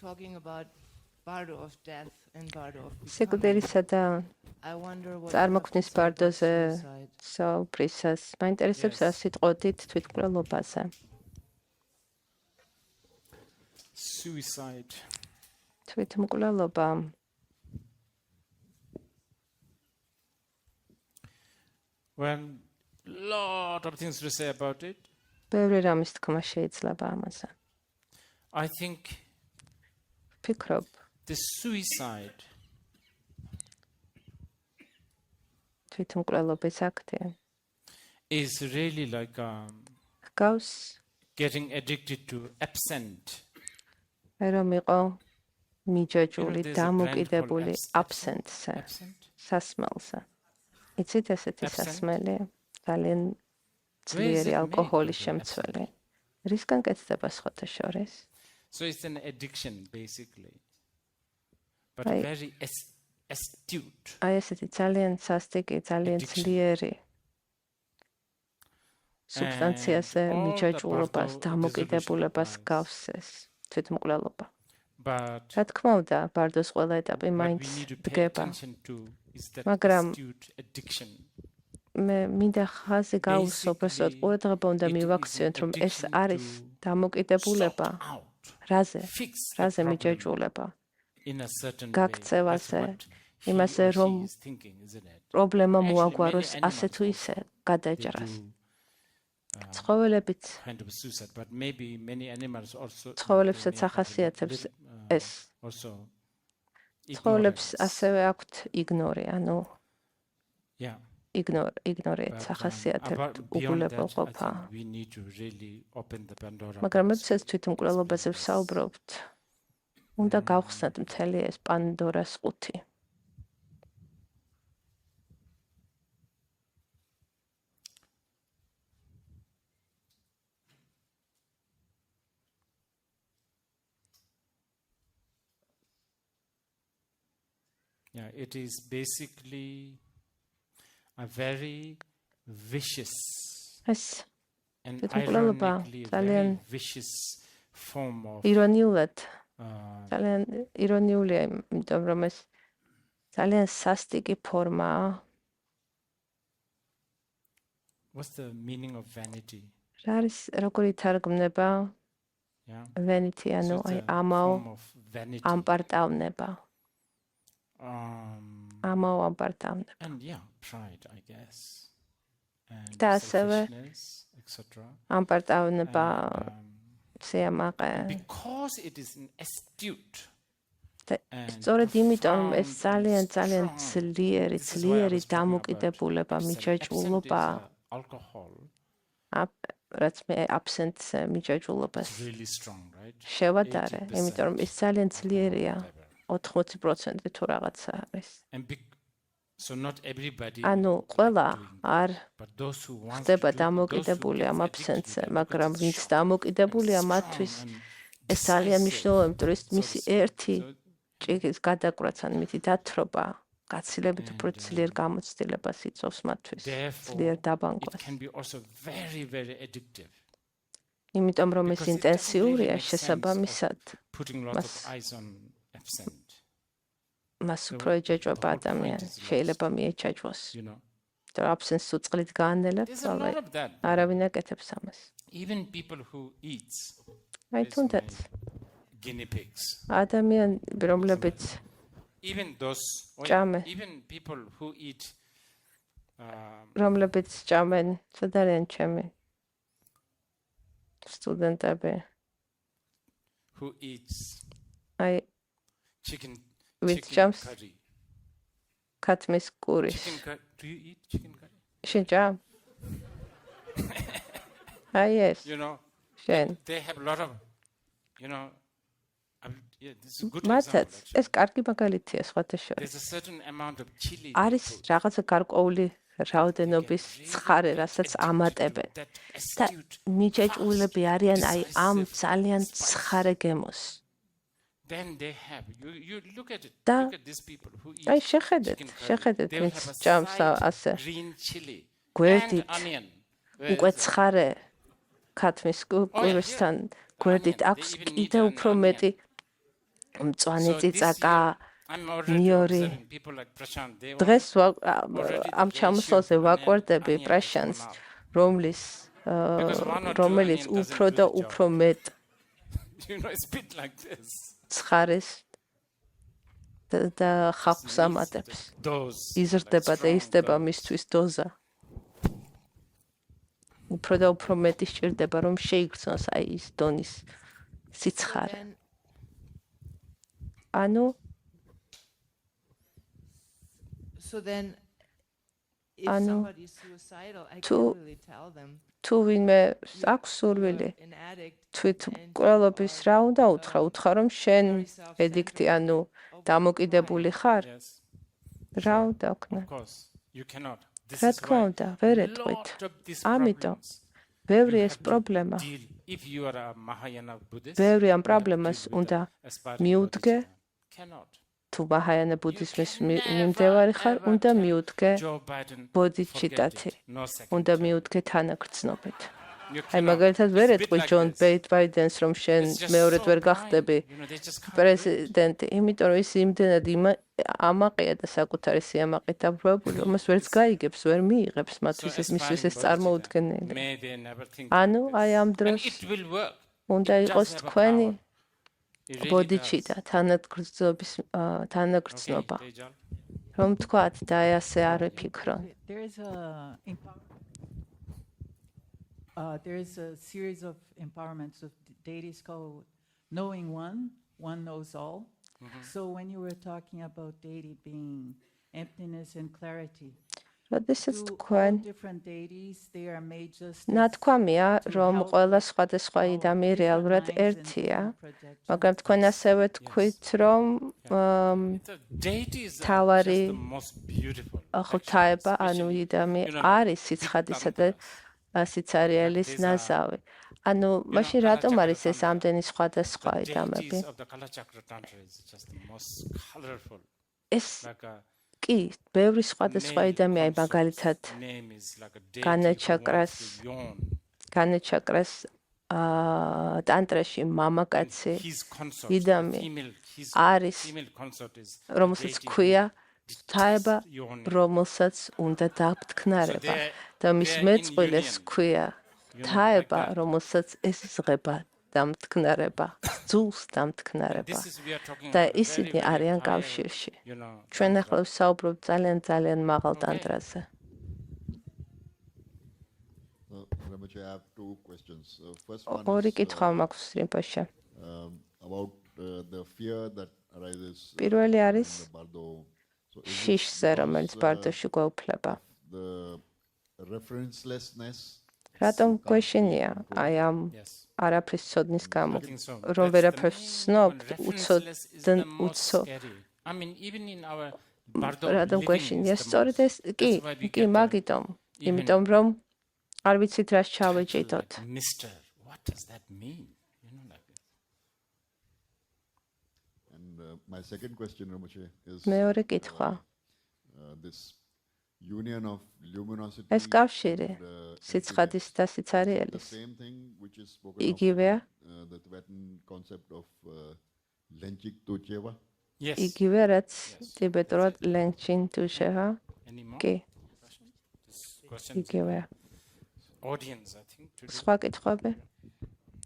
talking about bardo of death and bardo of სიკვდილისა და I wonder what წარმოქმნის ბარდოზე საუბრისას მაინტერესებს რა სიტყვით თვითმკვლელობაზე. Suicide. თვითმკვლელობა Well, lot of things to say about it. ბევრი რამის თქმა შეიძლება ამაზე. I think ფიქრობ, the suicide თვითმკვლელობის აქტი is really like გავს getting addicted to absent. რომ იყო მიჯაჭვული, დამოკიდებული absent-ზე, სასმელზე. იცით ესეთი სასმელი? ძალიან ძლიერი ალკოჰოლის შემცველი. რისგან კეთდება სხვათა შორის? So it's an addiction basically. But very astute. აი ესეთი ძალიან სასტიკი, ძალიან ძლიერი სუბსტანციაზე მიჯაჭვულობას, დამოკიდებულებას გავს ეს თვითმკვლელობა. But რა თქმა უნდა, ბარდოს ყველა ეტაპი მაინც დგება. მაგრამ მე მინდა ხაზი გავუსვო, უბრალოდ ყურადღება უნდა მივაქციოთ, რომ ეს არის დამოკიდებულება რაზე მიჯაჭვულება გაქცევაზე, იმაზე რომ პრობლემა მოაგვაროს ასე თუ ისე გადაჭრას. ცხოველებიც ცხოველებსაც ახასიათებს ეს. ცხოველებს ასევე აქვთ იგნორი, ანუ იგნორიც ახასიათებთ უგულებელყოფა. მაგრამ როდესაც თვითმკვლელობაზე ვსაუბრობთ, უნდა გავხსნათ მთელი ეს პანდორას ყუთი. Yeah, it is basically a very vicious and ironically very vicious form of ირონიულად ძალიან ირონიულია, იმიტომ რომ ეს ძალიან სასტიკი ფორმაა. What's the meaning of vanity? რა არის როგორი თარგმნება? Vanity, ანუ აი ამაო ამპარტავნება. ამაო ამპარტავნება. And yeah, pride, I guess. And და ასევე etc. ამპარტავნება სიამაყე. Because it is an astute. სწორედ იმიტომ ეს ძალიან ძლიერი დამოკიდებულება, მიჯაჭვულობა, რაც მე absent-ზე მიჯაჭვულობას შევადარე, იმიტომ რომ ეს ძალიან ძლიერია. 80% თუ რაღაცა არის. So not everybody. ანუ ყველა არ ხდება დამოკიდებული ამ absence-ზე, მაგრამ ვინც დამოკიდებულია მათთვის ეს ძალიან მნიშვნელოვანია, იმიტომ რომ მისი ერთი ჭიქის გადაკვრაც ან მითი დათრობა გაცილებით უფრო ძლიერ გამოცდილებას იწვევს მათთვის, ძლიერ დაბანგვას. It can be also very very addictive. იმიტომ რომ ეს ინტენსიურია შესაბამისად მას უფრო ეჯაჭვება ადამიანს, შეიძლება მიეჯაჭვოს. და absence უწყლით გაანელებს, არავინ აკეთებს ამას. Even people who eat. აი თუნდაც Guinea pigs. ადამიანები, რომლებიც Even those ჭამენ, even people who eat რომლებიც ჭამენ, სადარიან ჩემი სტუდენტები. Who eats აი chicken ჭამს curry. ქათმის კურის. Do you eat chicken curry? შენ ჭამ? აი ეს. You know, შენ. they have a lot of, you know, this is a good მათაც example. ეს კარგი მაგალითია სხვათა შორის. There's a certain amount of chili. არის რაღაცა გარკვეული რაოდენობის ცხარე, რასაც ამატებენ. და მიჯაჭვულები არიან აი ამ ძალიან ცხარე გემოს. Then they have you look at it. Da, Look at these people who eat. აი შეხედეთ, ვინც ჭამს ასე. Green chili. გვერდით And onion. უკვე ცხარე ქათმის კურისთან გვერდით აქვს კიდე უფრო მეტი მწვანე წიწაკა I'm already Miori. observing people like Prashant. They დღეს already ამ ჩამოსვლაზე ვაკვირდები პრაშანს, რომელიც რომელიც უფრო და უფრო მეტ you know, it's a bit like this. ცხარის და ხალხს ამატებს. იზრდება და იზრდება მისთვის დოზა. უფრო და უფრო მეტი სჭირდება, რომ შეიგრძნოს აი ის დონის სიცხარე. ანუ So then, if Ano, somebody is suicidal, I tu- can't really tell them. თუ ვინმე აქვს სურვილი An addict, თვით ყველობის რა უნდა უთხრა რომ შენ ედიქტი ანუ დამოკიდებული ხარ Yes. რა უნდა ვქნა Of course, you cannot. This რა is თქმა why უნდა ვერ lot ეტყვით of these ამიტომ problems ბევრი you ეს have to პრობლემა deal. If you are a Mahayana Buddhist, ბევრი ამ you have to პრობლემას deal with უნდა the aspiring მიუდგე. bodhisattva. Cannot. თუ მაჰაიანა ბუდიზმის მიმდევარი ხარ უნდა მიუდგე Joe Biden, ბოდიჩიტათი forget it. No second უნდა thought. მიუდგე თანაგრძნობით You აი cannot. მაგალითად ვერ It's a bit ეტყვი like ჯონ this. ბაიდენს რომ შენ It's just მეორედ so ვერ blind. გახდები You know, they just can't do it. პრეზიდენტი იმიტომ რომ ის იმდენად ამაყია და საკუთარი სიამაყით დაბრუნებული რომელს ვერც გაიგებს ვერ მიიღებს So მათთვის ეს მისთვის aspiring ეს წარმოუდგენელი bodhisattva, may they never think ანუ like აი this. ამ And დროს it will work. უნდა It იყოს does have a თქვენი power. It really ბოდიჩიტა does. თანაგრძნობა Okay, Tejal. რომ თქვათ და აი ასე არ ვიფიქრონ There is a series of empowerments of deities called knowing one knows all. So when you were talking about deity being emptiness and clarity, როდესაც to all თქვენ different deities, they are made just ნათქვამია რომ ყველა სხვადასხვა იდამი რეალურად ერთია მაგრამ თქვენ ასევე თქვით რომ The deities are თავარი just the most beautiful. ღვთაება ანუ Especially, იდამი you know, არის სიცხადისა და სიცარიელის These are- ნაზავი ანუ მაშინ რატომ არის ეს ამდენი სხვადასხვა the იდამები deities of the Kala Chakra Tantra is just the most colorful. ეს Like a კი ბევრი სხვადასხვა male იდამი აი consort's მაგალითად name is like a deity Gana who chakras. wants to yawn. განაჩაკრას ტანტრაში And მამაკაცი his consort, იდამი his არის female consort is რომელსაც deity who ქვია ღვთაება detests yawning. რომელსაც უნდა So დაფთქნარება they are- და მის they are in მეწყვილეს union. ქვია You know, ღვთაება like that. რომელსაც ესღება დამთქნარება ძულს And დამთქნარება this is we are talking და about a ისინი very, very არიან higher, კავშირში you know, ჩვენ tantra. ახლა ვსაუბრობთ ძალიან მაღალ Okay. ტანტრაზე Ramachi, I have two questions. First one ორი is კითხვა მაქვს რიმპოშე about the fear that arises პირველი in არის the Bardo. So is it შიშზე რომელიც because, ბარდოში გვეუფლება the referencelessness რატომ comes to გვეშინია control? აი ამ Yes. არაფრის ცოდნის გამო I think so. რომ That's ვერაფერს the main ვცნობთ one. უცოდ Referenceless is და the most უცო scary. I mean, even in our Bardo რატომ living გვეშინია is the სწორედ most. ეს კი That's why we კი get the მაგიტომ even იმიტომ რომ არ ვიცით რას title ჩავეჭიდოთ like Mister. What does that mean? You know, like this. And my second question, Ramachi, is მეორე კითხვა this union of luminosity ეს კავშირი and, სიცხადის და the სიცარიელის same thing which is spoken იგივეა of the Tibetan concept of lenchik tocheva. Yes. იგივე რაც Yes. ტიბეტურად ლენჩინ თუშეა Any more კი questions? This question is იგივეა audience, I think. Today. სხვა კითხვები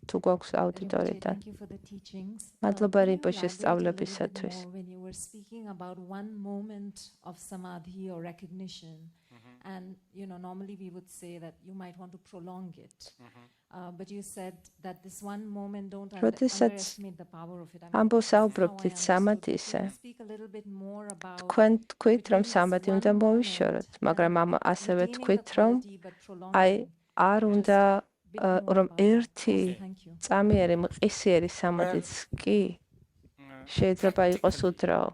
თუ გვაქვს Rinpoche, აუდიტორიიდან thank you for the teachings. მადლობა Can you რინპოშეს elaborate a little bit სწავლებისათვის more when you were speaking about one moment of samadhi or recognition, and you know normally we would say that you might want to prolong it, but you said that this one moment don't როდესაც underestimate the power of it. I mean, ამბობს that's how I საუბრობდით understood it. სამადისზე Can you speak a little bit more about თქვენ თქვით რომ between this სამადი უნდა one მოვიშოროთ moment მაგრამ and ამ ასევე retaining თქვით the რომ quality but აი prolonging არ უნდა bit more რომ about that. ერთი Thank you. წამიერი მყისიერი სამადიც კი შეიძლება იყოს უძრავ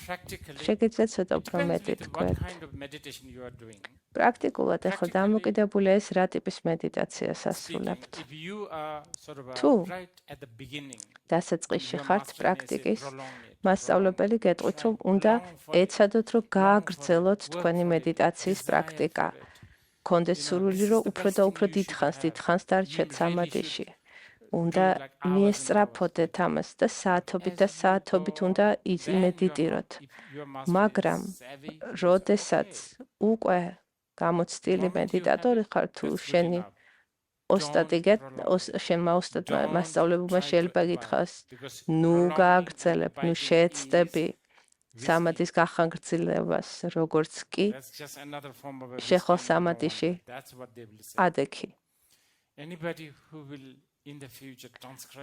Practically, შეგიძლიათ ცოტა it უფრო depends მეტი with what თქვენ kind of meditation you are doing. პრაქტიკულად ახლა დამოკიდებულია ეს რა ტიპის meditatsiას Speaking, ასრულებთ if you are sort of თუ right at the beginning, დასაწყისში your ხართ master may say, პრაქტიკის prolong it, მასწავლებელი გეტყვით რომ უნდა ეცადოთ რომ გააგრძელოთ თქვენი მედიტაციის პრაქტიკა კონდეს სურვილი რომ უფრო და უფრო დიდხანს დარჩეთ სამადიში უნდა მიესწრაფოდეთ ამას და საათობით უნდა იმედიტიროთ. მაგრამ როდესაც უკვე გამოცდილი მედიტატორი ხარ თუ შენი შენმა ოსტატმა მასწავლებელმა შეიძლება გითხრას, ნუ გააგრძელებ, ნუ შეეცდები სამადის გახანგრძლებას, როგორც კი შეხვალ სამადიში ადექი.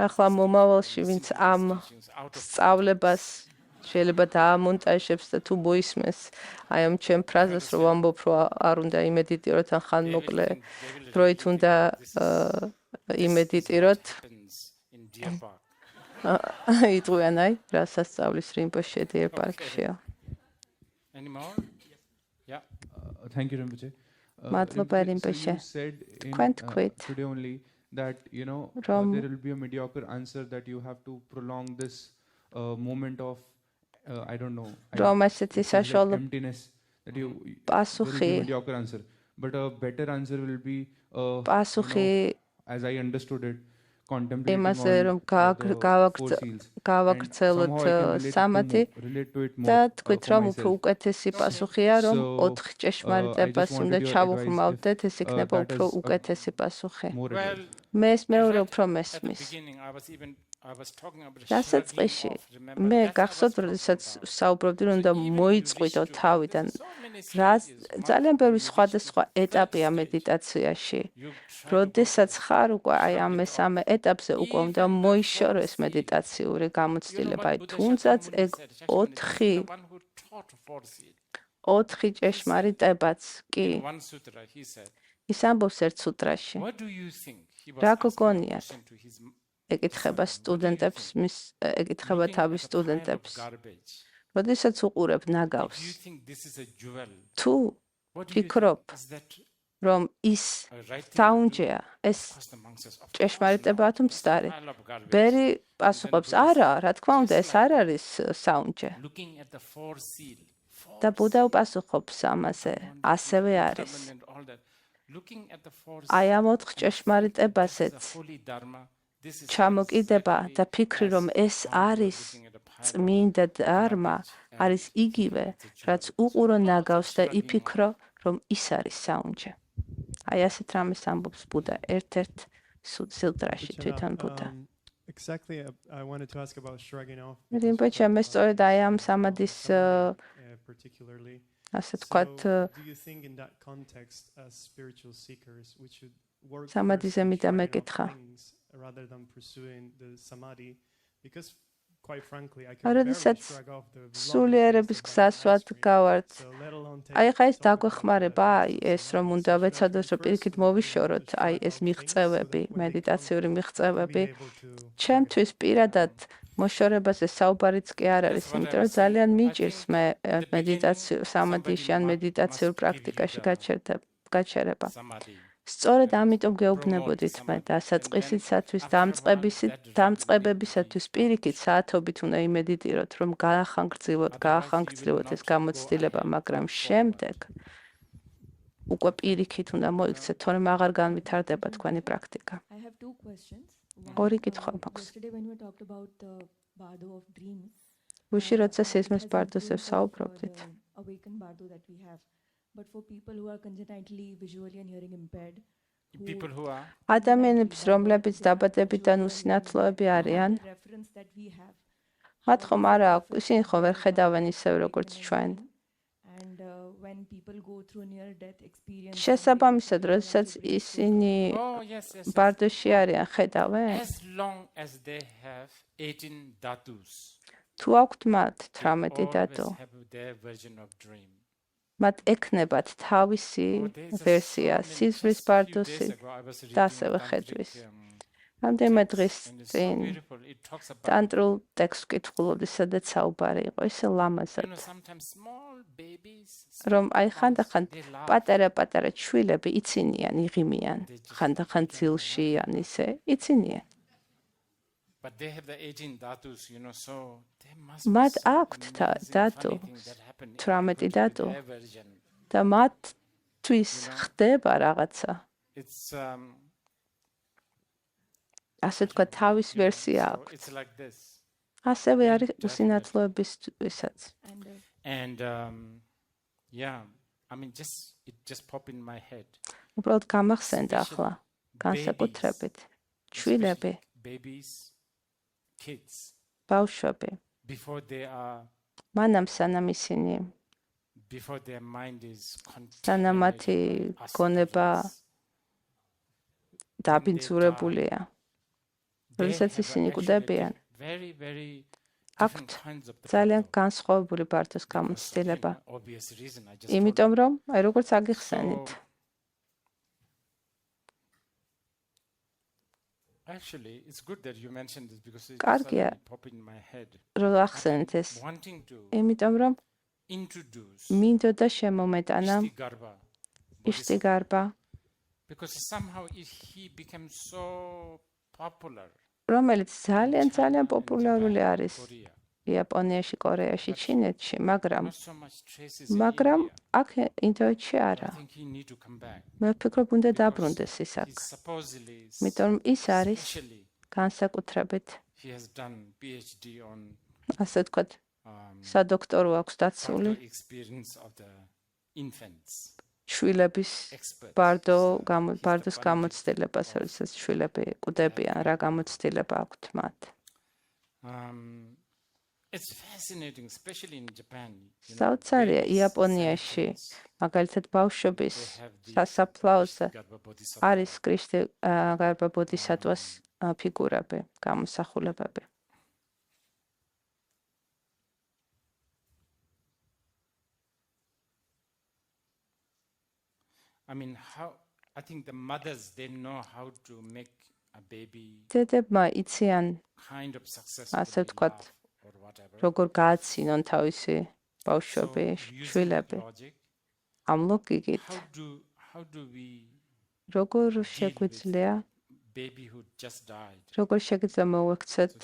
ახლა მომავალში ვინც ამ სწავლებას შეიძლება დაამონტაჟებს და თუ მოისმენს აი ამ ჩემ ფრაზას რომ ვამბობ რომ არ უნდა იმედიტიროთ ან ხანმოკლე დროით უნდა იმედიტიროთ იტყვიან აი რასაც სწავლის რინპოშე დიერ პარკშია. Thank you, Rinpoche. მადლობა რინპოშე. თქვენ თქვით that there will be a mediocre answer that you have to prolong this moment of I don't know emptiness that you პასუხი will be a mediocre answer, but a better answer will be პასუხი as I understood it contemplating იმაზე რომ on გავაგრძელოთ სამათი და თქვით რომ უფრო უკეთესი პასუხია რომ 4 ჭეშმარიტებას უნდა ჩავუღრმავდეთ, ეს იქნება უფრო უკეთესი პასუხი. მე ეს მეორე უფრო მესმის. დასაწყისში მე გახსოვთ როდესაც საუბრობდი რომ უნდა მოიწყვიტო თავიდან ძალიან ბევრი სხვადასხვა ეტაპია მედიტაციაში. როდესაც ხარ უკვე აი ამ მესამე ეტაპზე უკვე უნდა მოიშორო ეს მედიტაციური გამოცდილება. აი თუნდაც ეგ 4 ჭეშმარიტებაც კი ის ამბობს ერთ სუტრაში. რა გოგონიათ? ეკითხება თავის სტუდენტებს. როდესაც უყურებ ნაგავს, თუ ფიქრობ, რომ ის საუნჯეა, ეს ჭეშმარიტებაა თუ მცდარი? ბერი პასუხობს, არა, რა თქმა უნდა, ეს არ არის საუნჯე. და ბუდა უპასუხობს ამაზე, ასევე არის. აი ამ 4 ჭეშმარიტებაზეც ჩამოკიდება და ფიქრი რომ ეს არის წმინდა დარმა, არის იგივე, რაც უყურო ნაგავს და იფიქრო რომ ის არის საუნჯე. აი ასეთ რამეს ამბობს ბუდა ერთ-ერთ სუტრაში თვითონ ბუდა. Exactly, I wanted to ask about shrugging off. რინპოჩე მე სწორედ აი ამ სამადის particularly. ასე თქვათ Do you think in that context as spiritual seekers we should work სამადიზე მიდა მეკითხა. rather than pursuing the samadhi, because quite frankly I can barely shrug off the სულიერების გზას ვადგავართ. აი ხა ეს დაგვეხმარება, აი ეს რომ უნდა ვეცადოთ რომ პირიქით მოვიშოროთ, აი ეს მიღწევები, მედიტაციური მიღწევები. ჩემთვის პირადად მოშორებაზე საუბარიც კი არ არის, იმიტომ რომ ძალიან მიჭირს მე მედიტაციურ სამადიში ან მედიტაციურ პრაქტიკაში გაჩერება. სწორედ ამიტომ გეუბნებოდით მე დასაწყისისათვის, დამწყებებისათვის პირიქით საათობით უნდა იმედიტიროთ, რომ გაახანგრძლივოთ ეს გამოცდილება, მაგრამ შემდეგ უკვე პირიქით უნდა მოიქცეთ, თორემ აღარ განვითარდება თქვენი პრაქტიკა. I have 2 questions. ორი კითხვა მაქვს. Yesterday when we talked about the bardo of dreams, გუშინ როცა სიზმრის ბარდოზე საუბრობდით, awakened bardo that we have, but for people who are congenitally visually and hearing impaired, people who are ადამიანებს, რომლებიც დაბადებიდან უსინათლოები არიან, reference that we have, მათ ხომ არა აქვს, ისინი ხომ ვერ ხედავენ ისევ როგორც ჩვენ. and when people go through near death experience, შესაბამისად, როდესაც ისინი ბარდოში არიან, ხედავენ? as long as they have 18 dhatus, თუ აქვთ მათ 18 დატო, their version of dream. მათ ექნებათ თავისი ვერსია სიზმრის ბარდოსი და ასევე ხედვის. რამდენიმე დღის წინ ტანტრულ ტექსტს ვკითხულობდი, სადაც საუბარი იყო ისე ლამაზად, რომ აი ხანდახან პატარა ჩვილები იცინიან, იღიმიან, ხანდახან ძილში ან ისე იცინიან. But they have the 18 dhatus, so they must მათ აქვთ დატო, 18 დატო და მათთვის ხდება რაღაცა. It's ასე თქვა თავის ვერსია აქვს. It's like this. ასევე არის უსინათლოებისთვისაც. And yeah, I mean it just pop in my head. უბრალოდ გამახსენდა ახლა განსაკუთრებით შვილები, Babies, kids, ბავშვები, before they are მანამ სანამ ისინი before their mind is სანამ მათი გონება დაბინძურებულია. როდესაც ისინი კვდებიან, აქვთ ძალიან განსხვავებული ბარდოს გამოცდილება. იმიტომ რომ, აი როგორც აგიხსენით, Actually, it's good that you mentioned this because it კარგია suddenly popped in my head. რომ ახსენეთ ეს. Wanting to იმიტომ რომ introduce მინდოდა შემომეტანა Ishtigarba, იშტიგარბა, because somehow he became so popular. რომელიც ძალიან პოპულარული არის Korea. იაპონიაში, კორეაში, ჩინეთში, მაგრამ Not so much traces in მაგრამ India. აქ ინდოეთში არა. I think he need to come back. მე ვფიქრობ, უნდა დაბრუნდეს ის აქ. He's supposedly, იმიტომ რომ ის არის especially, განსაკუთრებით, he has done PhD on ასე ვთქვათ, სადოქტორო აქვს დაცული Bardo experience of the infants. შვილების Experts. ბარდოს გამოცდილებას, როდესაც შვილები კვდებიან, რა გამოცდილება აქვთ მათ. It's fascinating, especially in Japan. საოცარია იაპონიაში, მაგალითად ბავშვების სასაფლაოზე არის კრიშნე გარბა ბოდისატვას ფიგურები, გამოსახულებები. I mean, I think the mothers, they know how to make a baby დედებმა იციან, kind of successful, ასე ვთქვათ, or whatever. როგორ გააცინონ თავისი ბავშვები, შვილები. ამ ლოგიკით, How do we როგორ შეგვიძლია babyhood just died? როგორ შეგიძლია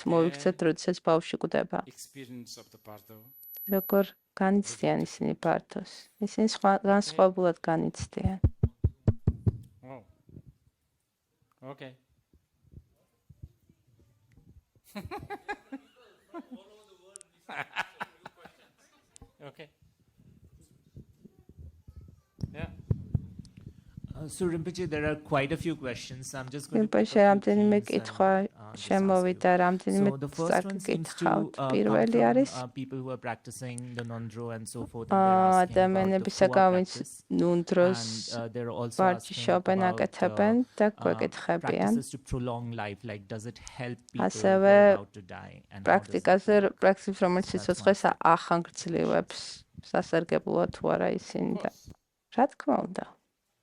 მოვიქცეთ, როდესაც ბავშვი კვდება. Experience of the Bardo. როგორ განიცდიან ისინი ბარდოს. ისინი განსხვავებულად განიცდიან. Oh. Okay. Okay. Yeah. So Rinpoche, there are quite a few questions. I'm just going to Rinpoche, რამდენიმე კითხვა შემოვიდა, რამდენიმე საკითხავთ. პირველი არის people who are practicing the nondro and so forth. ადამიანებისაგან, ვინც ნუნდროს ბარჯიშობენ, აკეთებენ და გვეკითხებიან. Practices to prolong life, like does it help people who ასევე are about to die? პრაქტიკას, რომელიც სიცოცხლეს ახანგრძლივებს, სასარგებლოა თუ არა ისინი და რა თქმა უნდა.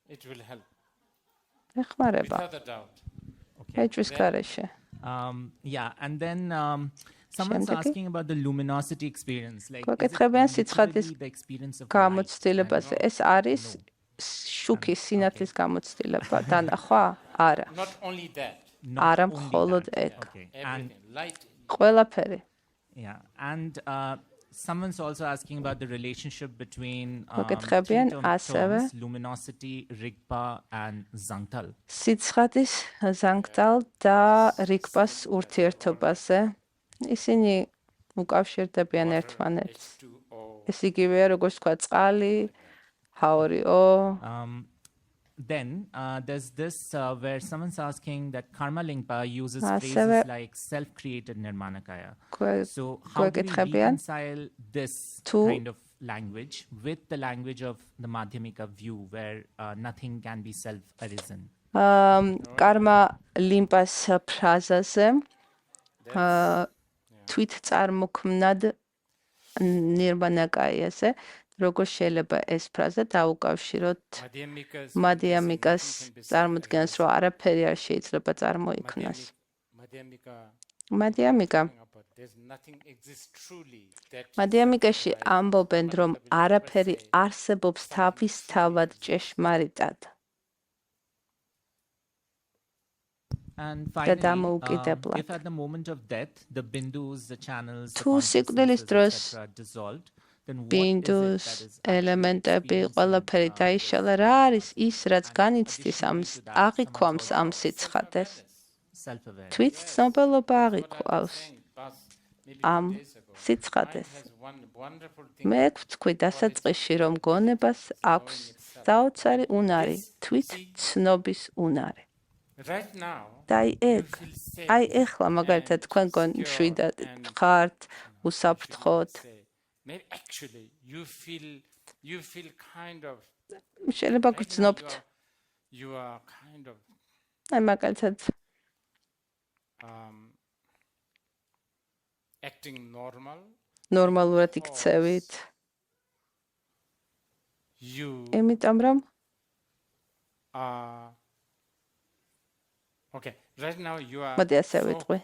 It will help. ეხმარება. Without a doubt. ეჭვის გარეშე. Yeah, and then someone's asking about the luminosity experience. Like, გვეკითხებიან სიცხადის გამოცდილებაზე. ეს არის შუქის სინათლის გამოცდილება, დანახვა? არა. Not only that. არა მხოლოდ ეგ. Everything. Light. ყველაფერი. Yeah, and someone's also asking about the relationship between გვეკითხებიან ასევე luminosity, rigpa and zangtal. სიცხადის ზანგტალ და რიგპას ურთიერთობაზე. ისინი უკავშირდებიან ერთმანეთს. ეს იგივეა, როგორც თქვა, წყალი, H2O. Then there's this where someone's asking that Karma Lingpa uses phrases like self-created Nirmanakaya. So how do we reconcile this kind of language with the language of the Madhyamika view where nothing can be self-arisen? Karma Limpa's ფრაზაზე თვით წარმოქმნად ნირმანაკაიაზე როგორ შეიძლება ეს ფრაზა დაუკავშიროთ მადიამიკას წარმოადგენს, რომ არაფერი არ შეიძლება წარმოიქმნას. მადიამიკაში ამბობენ, რომ არაფერი არსებობს თავისთავად ჭეშმარიტად. And finally, if at the moment of death, the bindus, the channels, the consciousnesses, etc. dissolved, ბინდუს ელემენტები ყველაფერი დაიშალა. რა არის ის, რაც განიცდის ამს, აღიქვამს ამ სიცხადეს? self-awareness. თვით ცნობილობა აღიქვავს ამ სიცხადეს. მე ვთქვი დასაწყისში, რომ გონებას აქვს საოცარი უნარი, თვით ცნობის უნარი. და აი ეხლა მაგალითად თქვენ მშვიდად ხართ, უსაფრთხოდ. შეიძლება გრძნობთ. აი მაგალითად ნორმალურად იქცევით. იმიტომ რომ მოდი ასე ვიტყვი.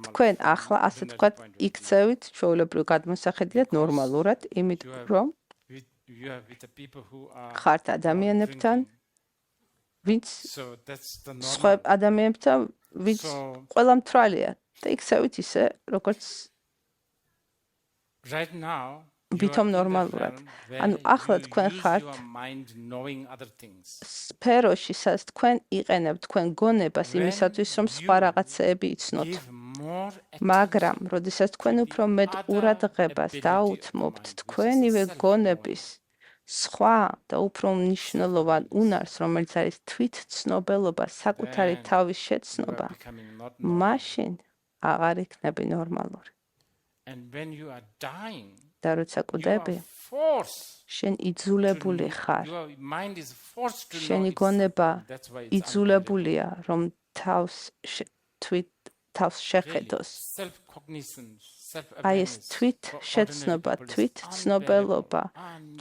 თქვენ ახლა ასე თქვათ იქცევით, ჩვეულებრივ გადმოსახედიათ ნორმალურად, იმიტომ რომ ხართ ადამიანებთან, ვინც სხვა ადამიანებთან, ვინც ყველა მთვრალია და იქცევით ისე, როგორც ვითომ ნორმალურად. ანუ ახლა თქვენ ხართ სფეროში, სადაც თქვენ იყენებთ თქვენ გონებას იმისათვის, რომ სხვა რაღაცეები იცნოთ. მაგრამ, როდესაც თქვენ უფრო მეტ ყურადღებას დაუთმობთ თქვენივე გონების სხვა და უფრო მნიშვნელოვან უნარს, რომელიც არის თვით ცნობილობა, საკუთარი თავის შეცნობა, მაშინ აღარ იქნები ნორმალური. და როცა კვდები, შენ იძულებული ხარ. შენი გონება იძულებულია, რომ თავს შეხედოს. აი ეს თვით შეცნობა, თვით ცნობილობა,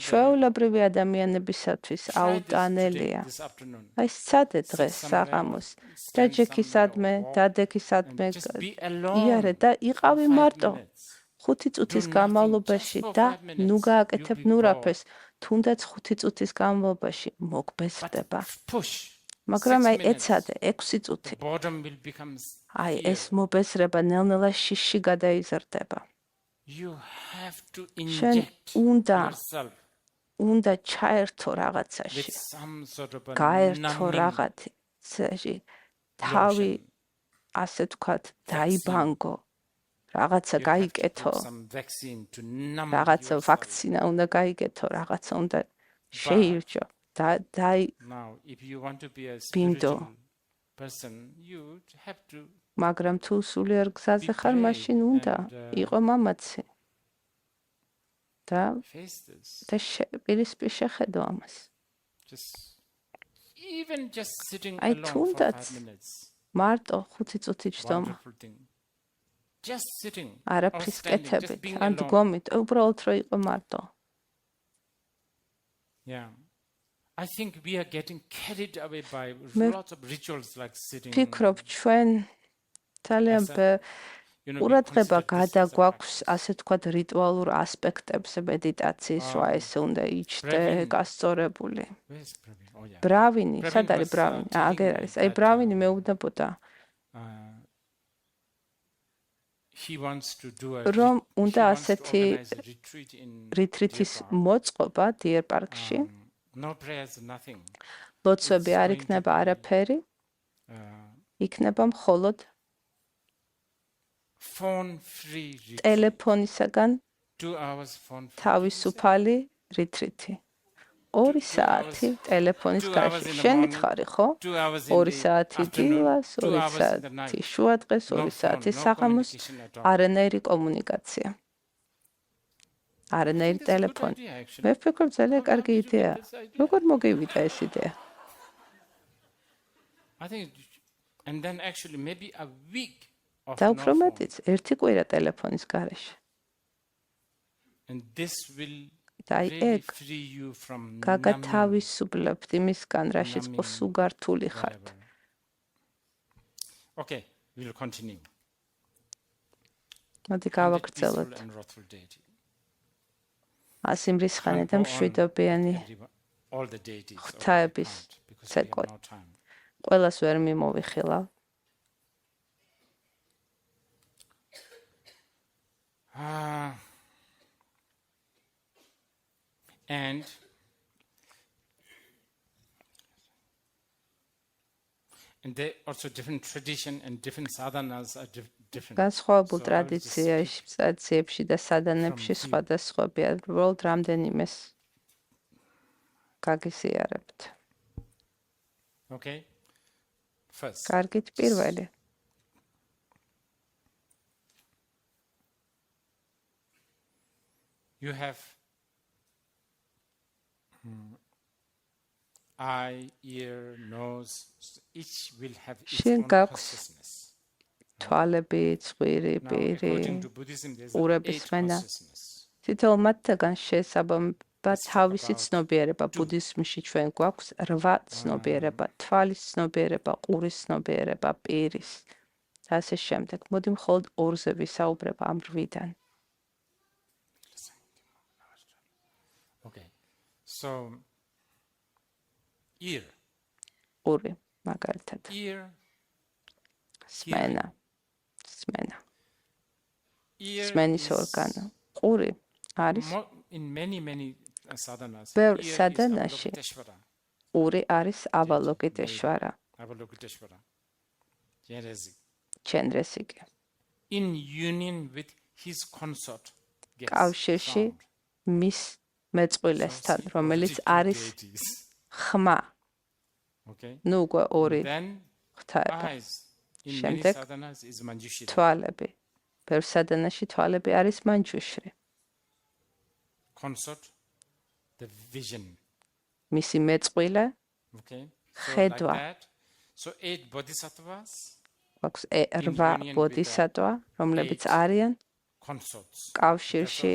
ჩვეულებრივი ადამიანებისათვის აუტანელია. აი სცადე დღეს საღამოს, დაჯექისადმე, დადექისადმე, იარე და იყავი მარტო. 5 წუთის განმავლობაში და ნუ გააკეთებ ნურაფერს, თუნდაც 5 წუთის განმავლობაში მოგბეზრდება. მაგრამ აი ეცადე 6 წუთი. აი ეს მობეზრება ნელ-ნელა შიში გადაიზრდება. შენ უნდა ჩაერთო რაღაცაში. გაერთო რაღაცაში. თავი ასე თქვათ დაიბანგო. რაღაცა გაიკეთო, რაღაცა ვაქცინა უნდა გაიკეთო, რაღაცა უნდა შეირჩო, ბინდო. მაგრამ თუ სულიერ გზაზე ხარ, მაშინ უნდა იყო მამაცი. და პირისპირ შეხედო ამას. აი თუნდაც მარტო 5 წუთი ჯდომა. არაფრის კეთებით, ან დგომით, უბრალოდ რო იყო მარტო. I think we are getting carried away by lots of rituals like sitting. ფიქრობ ჩვენ ძალიან ყურადღება გადაგვაქვს ასე თქვათ რიტუალურ ასპექტებზე მედიტაციის, რა ესე უნდა იჩდე, გასწორებული. ბრავინი, სად არის ბრავინი? აგერ არის. აი ბრავინი მეუბნებოდა რომ უნდა ასეთი რიტრიტის მოწყობა დიერ პარკში. ლოცვები არ იქნება არაფერი. იქნება მხოლოდ ტელეფონისაგან თავისუფალი რიტრიტი. 2 საათი ტელეფონის გარშე. შენ მითხარი, ხო? 2 საათი დილას, 2 საათი შუადღეს, 2 საათი საღამოს, არანაირი კომუნიკაცია. არანაირი ტელეფონი. მე ვფიქრობ ძალიან კარგი იდეა. როგორ მოგივიდა ეს იდეა? და უფრო მეტიც, 1 კვირა ტელეფონის გარეშე. და ეგ გაგათავისუფლებთ იმისგან, რაშიც სუგართული ხართ. Okay, we will continue. მოდი გავაგრძელოთ. ასიმრისხანი და მშვიდობიანი ღვთაების ცეკვად. ყველას ვერ მიმოვიხილავ. And they also different tradition and different sadhanas are different. განსხვავებულ ტრადიციებში და სადანებში სხვადასხვაია. უბრალოდ რამდენიმეს გაგიზიარებთ. Okay. First. კარგით, პირველი. You have eye, ear, nose, each will have its own consciousness. თვალები, წვირი, პირი, ყურების მენა. თითოეულ მათგან შესაბამება თავისი ცნობიერება. ბუდიზმში ჩვენ გვაქვს 8 ცნობიერება: თვალის ცნობიერება, ყურის ცნობიერება, პირის და ასე შემდეგ. მოდი მხოლოდ 2-ზე ვისაუბრებ ამ 8-დან. Okay. So ear. ყური, მაგალითად. Ear. სმენა. სმენის ორგანო. ყური არის in many sadhanas. ბევრ სადანაში ყური არის ავალოკიტეშვარა. Avalokiteshvara. ჩენდრესიკი. In union with his consort. კავშირში მის მეწყვილესთან, რომელიც არის ხმა. Okay. ნუ უკვე ორი ღვთაება. შემდეგ თვალები. ბევრ სადანაში თვალები არის მანჯუშრი. Consort, the vision. მისი მეწყვილე. Okay. ხედვა. So 8 bodhisattvas. აქვს 8 ბოდისატვა, რომლებიც არიან კავშირში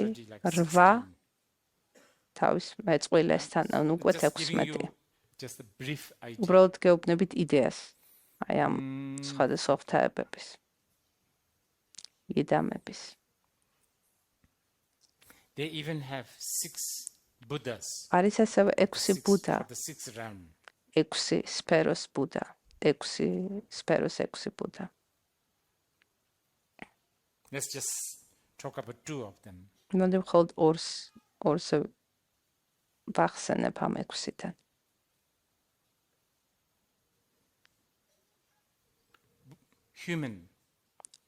8 თავის მეწყვილესთან, ანუ უკვე 16. უბრალოდ გეუბნებით იდეას. აი ამ სხვადასხვა ღვთაებების. იდამების. They even have 6 Buddhas. არის ასევე 6 ბუდა. 6 სფეროს ბუდა. 6 სფეროს 6 ბუდა. Let's just talk about 2 of them. მოდი მხოლოდ 2-ზე ვახსენებ ამ 6-დან. Human.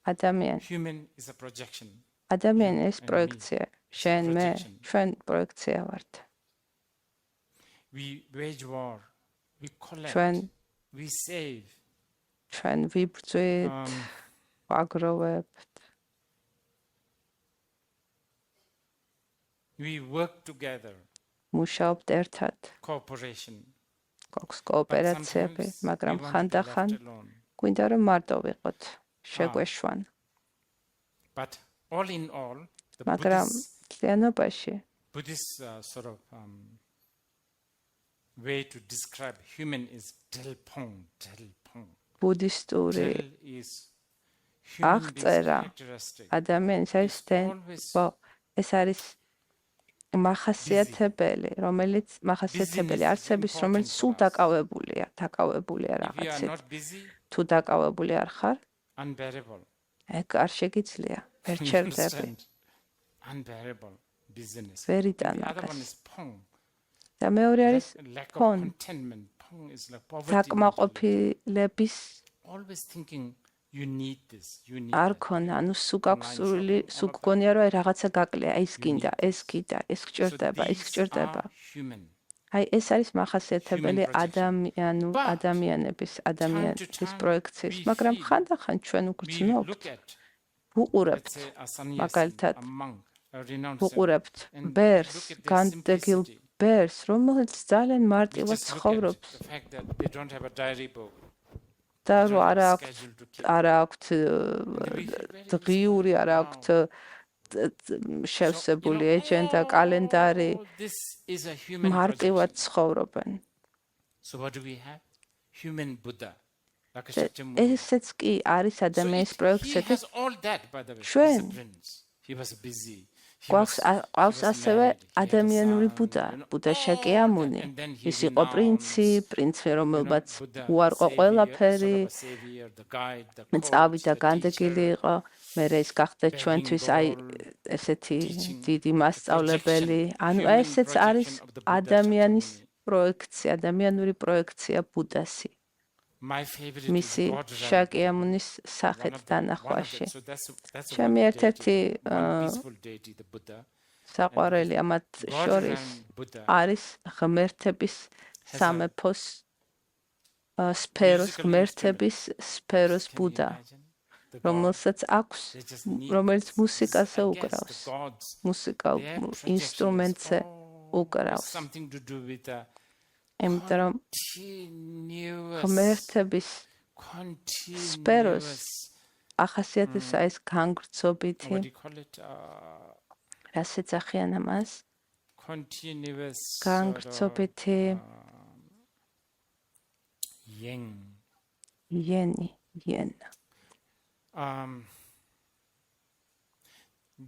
ადამიანი. Human is a projection. ადამიანი ეს პროექცია. შენ მე ჩვენ პროექცია ვართ. We wage war. We collect. We save. ჩვენ ვიბრძვით, ვაგროვებთ. We work together. მუშაობთ ერთად. Cooperation. გვაქვს კოოპერაციები, მაგრამ ხანდახან გვინდა რომ მარტო ვიყოთ, შეგვეშვან. But all in all, the მაგრამ მთლიანობაში Buddhist sort of way to describe human is delpong. ბუდისტური აღწერა ადამიანის არის ეს არის მახასიათებელი, მახასიათებელი არსების, რომელიც სულ დაკავებულია რაღაცით. თუ დაკავებული არ ხარ, ეგ არ შეგიძლია, ვერ ჩერდები. ვერ იტანაგას. და მეორე არის ფონ. საკმაყოფილების არ ქონა, ანუ სულ გგონია რომ რაღაცა გაკლია, ის გინდა, ეს გინდა, ეს გჭირდება, ის გჭირდება. აი ეს არის მახასიათებელი ადამიანების პროექციის, მაგრამ ხანდახან ჩვენ უგრძნობთ, ვუყურებთ, მაგალითად, ვუყურებთ ბერს, განდეგილ ბერს, რომელიც ძალიან მარტივად ცხოვრობს. და რომ არ აქვთ დღიური, არ აქვთ შევსებული ეჯენდა, კალენდარი, მარტივად ცხოვრობენ. ესეც კი არის ადამიანის პროექცია. ჩვენ გვაქვს ასევე ადამიანური ბუდა, ბუდა შაკიამუნი. ის იყო პრინცი, რომელმაც უარყო ყველაფერი, წავიდა განდეგილი იყო, მერე ის გახდა ჩვენთვის აი ესეთი დიდი მასწავლებელი. ანუ ესეც არის ადამიანის პროექცია, ადამიანური პროექცია ბუდასი. my favorite is მისი God realm. შაკიამუნის სახით One of დანახვაში. the- so that's ჩემი one ერთ-ერთი deity, one peaceful deity, the Buddha. საყვარელი ამათ God შორის realm Buddha არის ღმერთების has a სამეფოს სფეროს musical ღმერთების სფეროს Can you ბუდა, imagine? The God, რომელსაც აქვს, they just need რომელიც this მუსიკაზე against უკრავს, the gods. მუსიკალ Their projection is ინსტრუმენტზე all უკრავს. something to do with the იმიტომ რომ continuous, ღმერთების სფეროს continuous, ახასიათებსა ეს განგრძობითი, what do you call it? რას ეძახიან ამას? Continuous განგრძობითი yin. yen.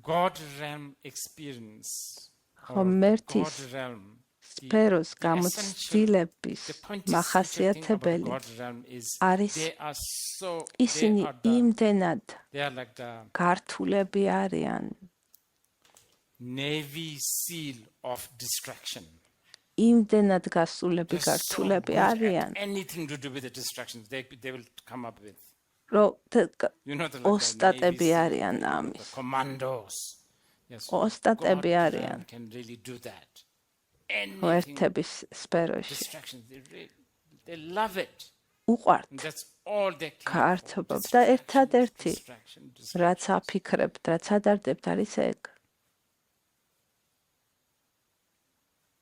God realm experience. or ღმერთის God realm. სფეროს The გამოცდილების quintessential thing about მახასიათებელი God realm is არის they are so ისინი იმდენად they are like the გართულები არიან, Navy SEAL of distraction. იმდენად გასულები They're so გართულები good at არიან, anything to do with the distractions they will come up with. რომ You know, the ოსტატები Navy SEAL არიან people, the ამის. commandos. Yes, ოსტატები God არიან realm can really do that. Anything ღმერთების სფეროში. distractions, they love it. უყვართ And that's all they care for. გართობა და ერთადერთი Distraction. რაც აფიქრებთ, რაც ადარდებთ არის ეგ.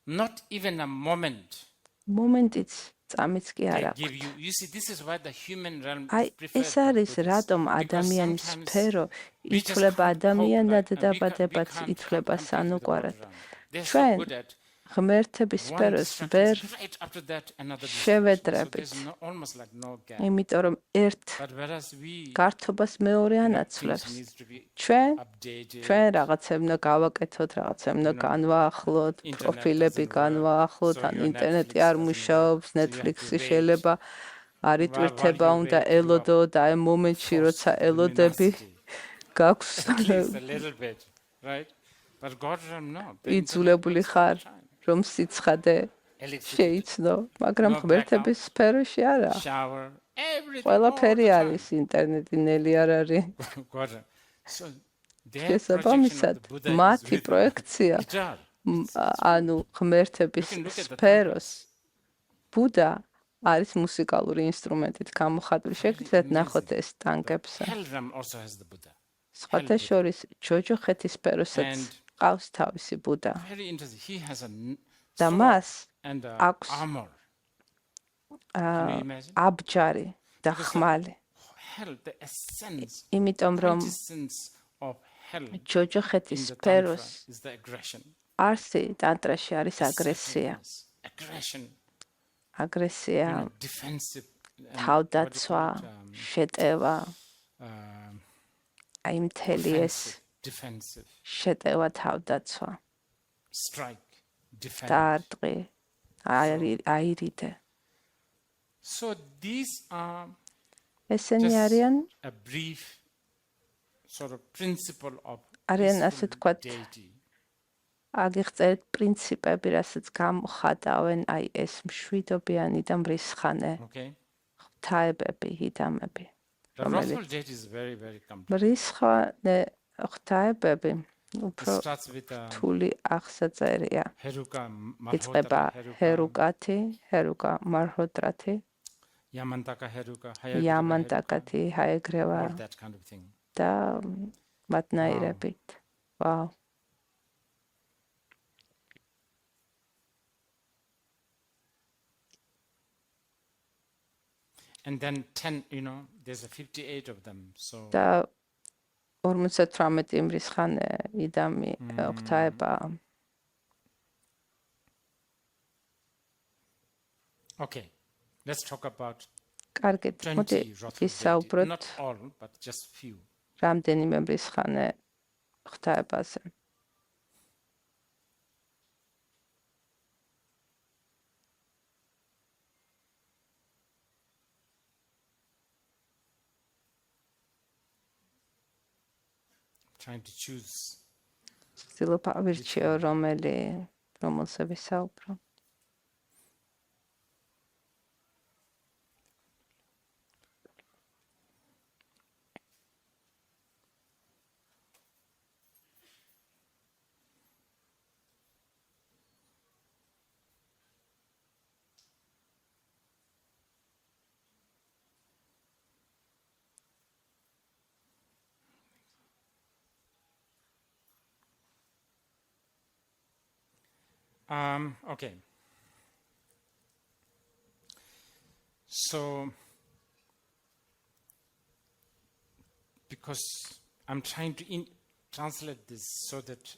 Not even a moment. მომენტიც წამიც კი არ They აქვს. give you. You see, this is why the human realm აი is preferred. ეს by არის Buddhists. რატომ Because ადამიანის sometimes სფერო we just ითვლება can't cope, ადამიანად like, and დაბადებაც we can't ითვლება compete with the God სანუკვარად. realm. They're so ჩვენ good at ღმერთების one სფეროს distraction, ვერ right after that another distraction. So შევედრებით. there's almost like no gap. იმიტომ რომ ერთ But whereas we გართობას მეორე things ანაცვლებს. needs to be ჩვენ updated. რაღაცები უნდა გავაკეთოთ, რაღაცები უნდა განვაახლოთ, Internet პროფილები doesn't work, განვაახლოთ, so ან your ინტერნეტი Netflix არ doesn't მუშაობს, work, so you have to Netflix-ი wait. შეიძლება არ While იტვირთება, you უნდა wait, you are ელოდო და აი მომენტში როცა forced ელოდები luminosity. გაქვს At least a little bit, right? But God realm, no. The internet იძულებული works all ხარ the time. რომ სიცხადე Electricity, შეიცნო, მაგრამ no ღმერთების სფეროში არა. shower, everything. ყველაფერი all the არის, ინტერნეტი ნელი არ არის. time. God realm. So their შესაბამისად, projection of the Buddha is მათი with the პროექცია, guitar. ანუ ღმერთების You can look at the სფეროს ბუდა არის მუსიკალური ინსტრუმენტით გამოხატული. შეგიძლიათ ნახოთ ეს ტანგებსა. Hell realm also has the Buddha. სხვათა შორის ჯოჯოხეთის სფეროსაც And ყავს თავისი ბუდა. very interesting. He has a და sword მას and აქვს armor. Can you imagine? აბჯარი და ხმალი. Hell, the essence, იმიტომ რომ quintessence of hell in ჯოჯოხეთის the სფეროს tantra is the aggression. არსი ტანტრაში არის აგრესია. Aggression, აგრესია, defensive, თავდაცვა, შეტევა, um, აი მთელი ეს defensive, შეტევა თავდაცვა, strike, defend. დაარტყი, აირიდე. So these are ესენი just არიან a brief sort of principle of არიან ასე peaceful თქვათ deity. აგიღწერეთ პრინციპები, რასაც გამოხატავენ აი ეს მშვიდობიანი და მრისხანე Okay. ღვთაებები, ჰიდამები. The wrathful deity is very, very complex. მრისხანე ღვთაებები უფრო It starts with რთული აღსაწერია. Heruka, იწყება Malhotra, ჰერუკათი, ჰერუკა მარჰოტრათი, Yamantaka Heruka, იამანტაკათი, ჰაეგრევა all that kind of thing. და მათნაირებით. ვაუ. And then 10, there's a 58 of them. So და 58 მრისხანე იდამი ღვთაება. okay, let's talk about კარგით, მოდი 20 wrathful deities. ვისაუბროთ Not all, but just few. რამდენიმე მრისხანე ღვთაებაზე. Trying to choose. ვცდილობ ავირჩიო რომელზე ვისაუბრო. Okay. So, because I'm trying to translate this so that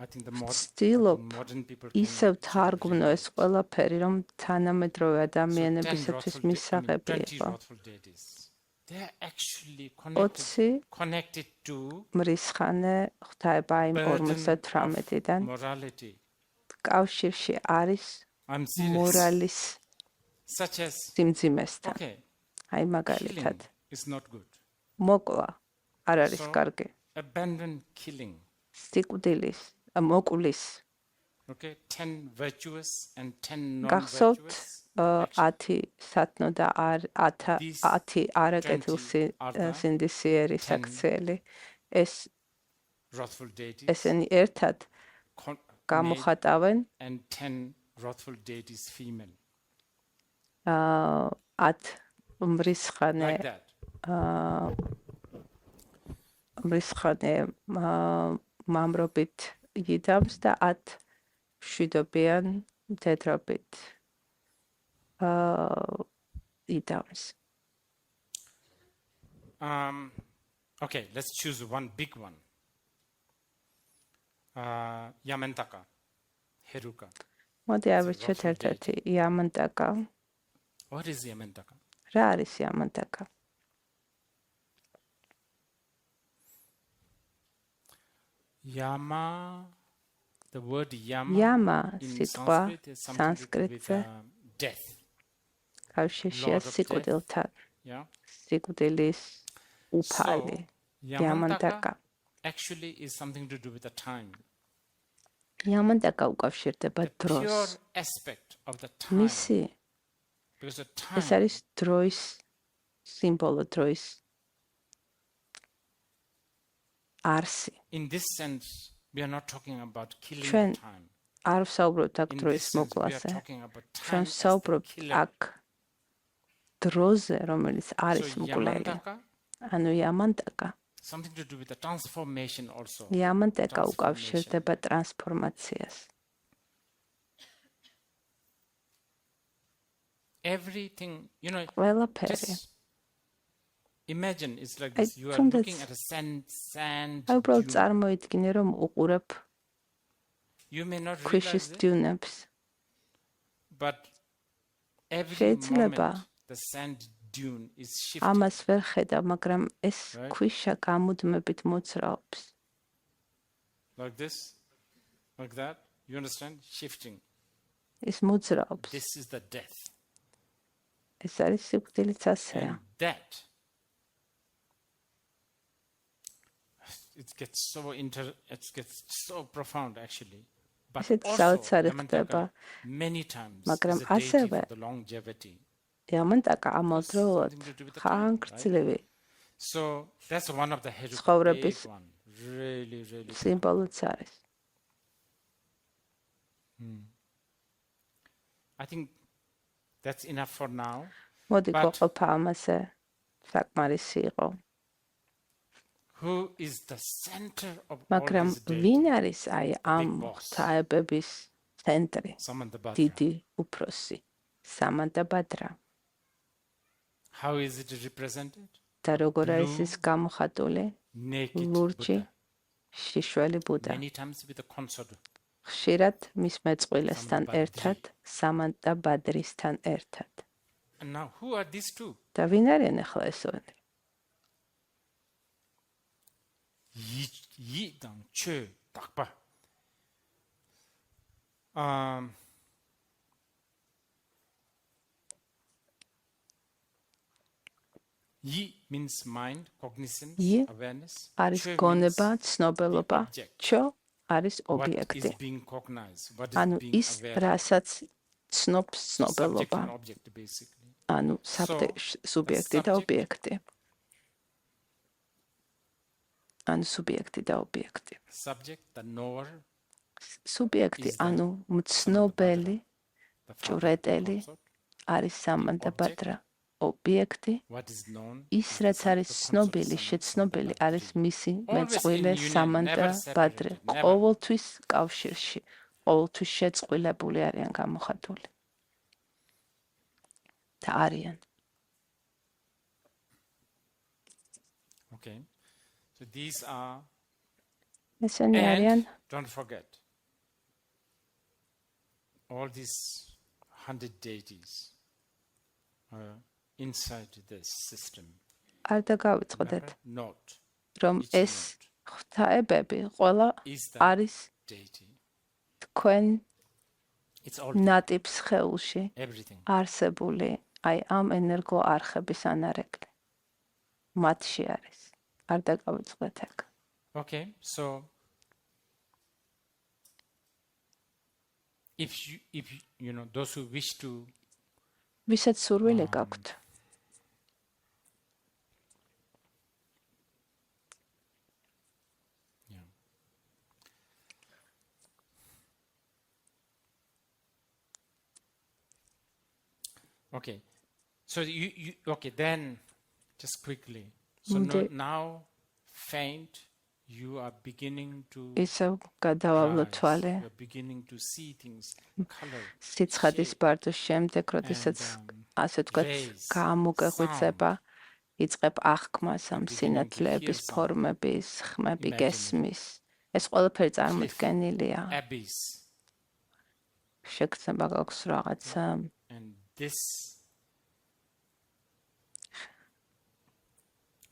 I think the modern people can ისევ თარგმნო ეს ყველაფერი, რომ თანამედროვე ადამიანებისათვის მისაღები იყო. They are actually 20 connected to მრისხანე ღვთაება იმ 58-დან კავშირში არის მორალის სიმძიმესთან. აი მაგალითად მოკლა არ არის კარგი. Abandon killing. სიკვდილის მოკვლის. Okay, 10 virtuous and 10 გახსოვთ non-virtuous. 10 სათნო და 10 არაკეთილსინდისიერი საქციელი. ესენი ერთად გამოხატავენ and 10 wrathful deities female. 10 მრისხანე Like that. მრისხანე მამრობით იდამს და 10 მშვიდობიან მდედრობით იდამს. Okay, let's choose one big one. Yamantaka, Heruka. მოდი ავირჩიოთ ერთ-ერთი იამანტაკა. What is Yamantaka? რა არის იამანტაკა? Yama, the word Yama, Yama in სიტყვა Sanskrit is something to do with სანსკრიტზე death. კავშირშია Lord of სიკვდილთან. Yeah. სიკვდილის უფალი. Yamantaka actually is something to do with the time. იამანტაკა უკავშირდება The დროს. pure aspect of the time. მისი Because the ეს time არის დროის სიმბოლო, დროის არსი. in this sense, we are not talking about killing ჩვენ the time. არ ვსაუბრობთ აქ In დროის this sense, we are მოკლაზე. talking about ჩვენ time as the ვსაუბრობთ killer. აქ დროზე, რომელიც არის So მკვლელი. Yamantaka, ანუ იამანტაკა. something to do with the transformation also. იამანტაკა უკავშირდება ტრანსფორმაციას. Everything, you know, ყველაფერი. just imagine it's like Ai, this. You are თუნდაც looking at a sand აი უბრალოდ dune. წარმოიდგინე რომ უყურებ You may not ქვიშის realize it, დიუნებს. but every შეიძლება moment the sand dune is shifting. ამას ვერ ხედავ, მაგრამ ეს Right. ქვიშა გამუდმებით მოძრაობს. Like this, like that. You understand? Shifting. ის მოძრაობს. This is the death. ეს არის სიკვდილიც ასეა. And that, it gets so profound actually. But ისეთ also, საოცარი Yamantaka ხდება. many times მაგრამ is a deity ასევე for the longevity. იამანტაკა ამავდროულად Something to do with the time, ხანგრძლივი So that's one of the Heruka, ცხოვრების big one. Really, really. სიმბოლოც არის. I think that's enough for now. მოდი But- გვაყოფა ამაზე. საკმარისი იყო. Who is the center of all მაგრამ this deity? ვინ არის აი ამ Big boss. ღვთაებების ცენტრი? Samanthabhadra. დიდი უფროსი. სამანტაბადრა. How is it represented? და როგორ არის Blue, ის გამოხატული? Naked ლურჯი, Buddha. შიშველი ბუდა. Many times with a consort. ხშირად მის მეწყვილესთან სამანტაბადრი. ერთად, სამანტაბადრისთან ერთად. And now who are these two? და ვინ არიან ახლა ეს ორი? Yi dang che dakpa. Yi means mind, cognizance, Yi awareness. არის Che გონება, means ცნობელობა. the object. ჩო არის What ობიექტი. is being cognized? What is ანუ being ის aware? რასაც ცნობს Subject ცნობელობა. and object basically. ანუ სუბიექტი და subject- ობიექტი. ანუ სუბიექტი და ობიექტი. Subject, the knower, სუბიექტი, is the ანუ მცნობელი, the ჭურეტელი consort. არის სამანტაბადრა. ობიექტი, What is known? ის is the რაც son- არის the consort ცნობილი, of შეცნობილი არის მისი Always in მეწყვილე union, სამანტაბადრე. never separated, never. ყოველთვის კავშირში, ყოველთვის შეწყვილებული არიან გამოხატული. და არიან. Okay. So these are, ესენი არიან and don't forget, all these 100 deities are inside this system. არ დაგავიწყდეთ, Note. რომ ეს ღვთაებები ყველა არის თქვენ ნატიფ სხეულში არსებული, აი ამ ენერგო არხების ანარეკლი. მათში არის. არ დაგავიწყდეთ ეგ. Okay, so if you know those who wish to ვისაც სურვილი გაქვთ Okay, so you okay then just quickly. So now faint, you are beginning to ისევ გადავავლო თვალე. You are beginning to see things, color. სიცხადის ბარდოს შემდეგ, როდესაც ასე ვთქვათ, გამოგეღვიძება, იწყებ აღქმას ამ სინათლეების ფორმების, ხმები გესმის. ეს ყველაფერი წარმოდგენილია. შეგრძნება გაქვს რაღაცა.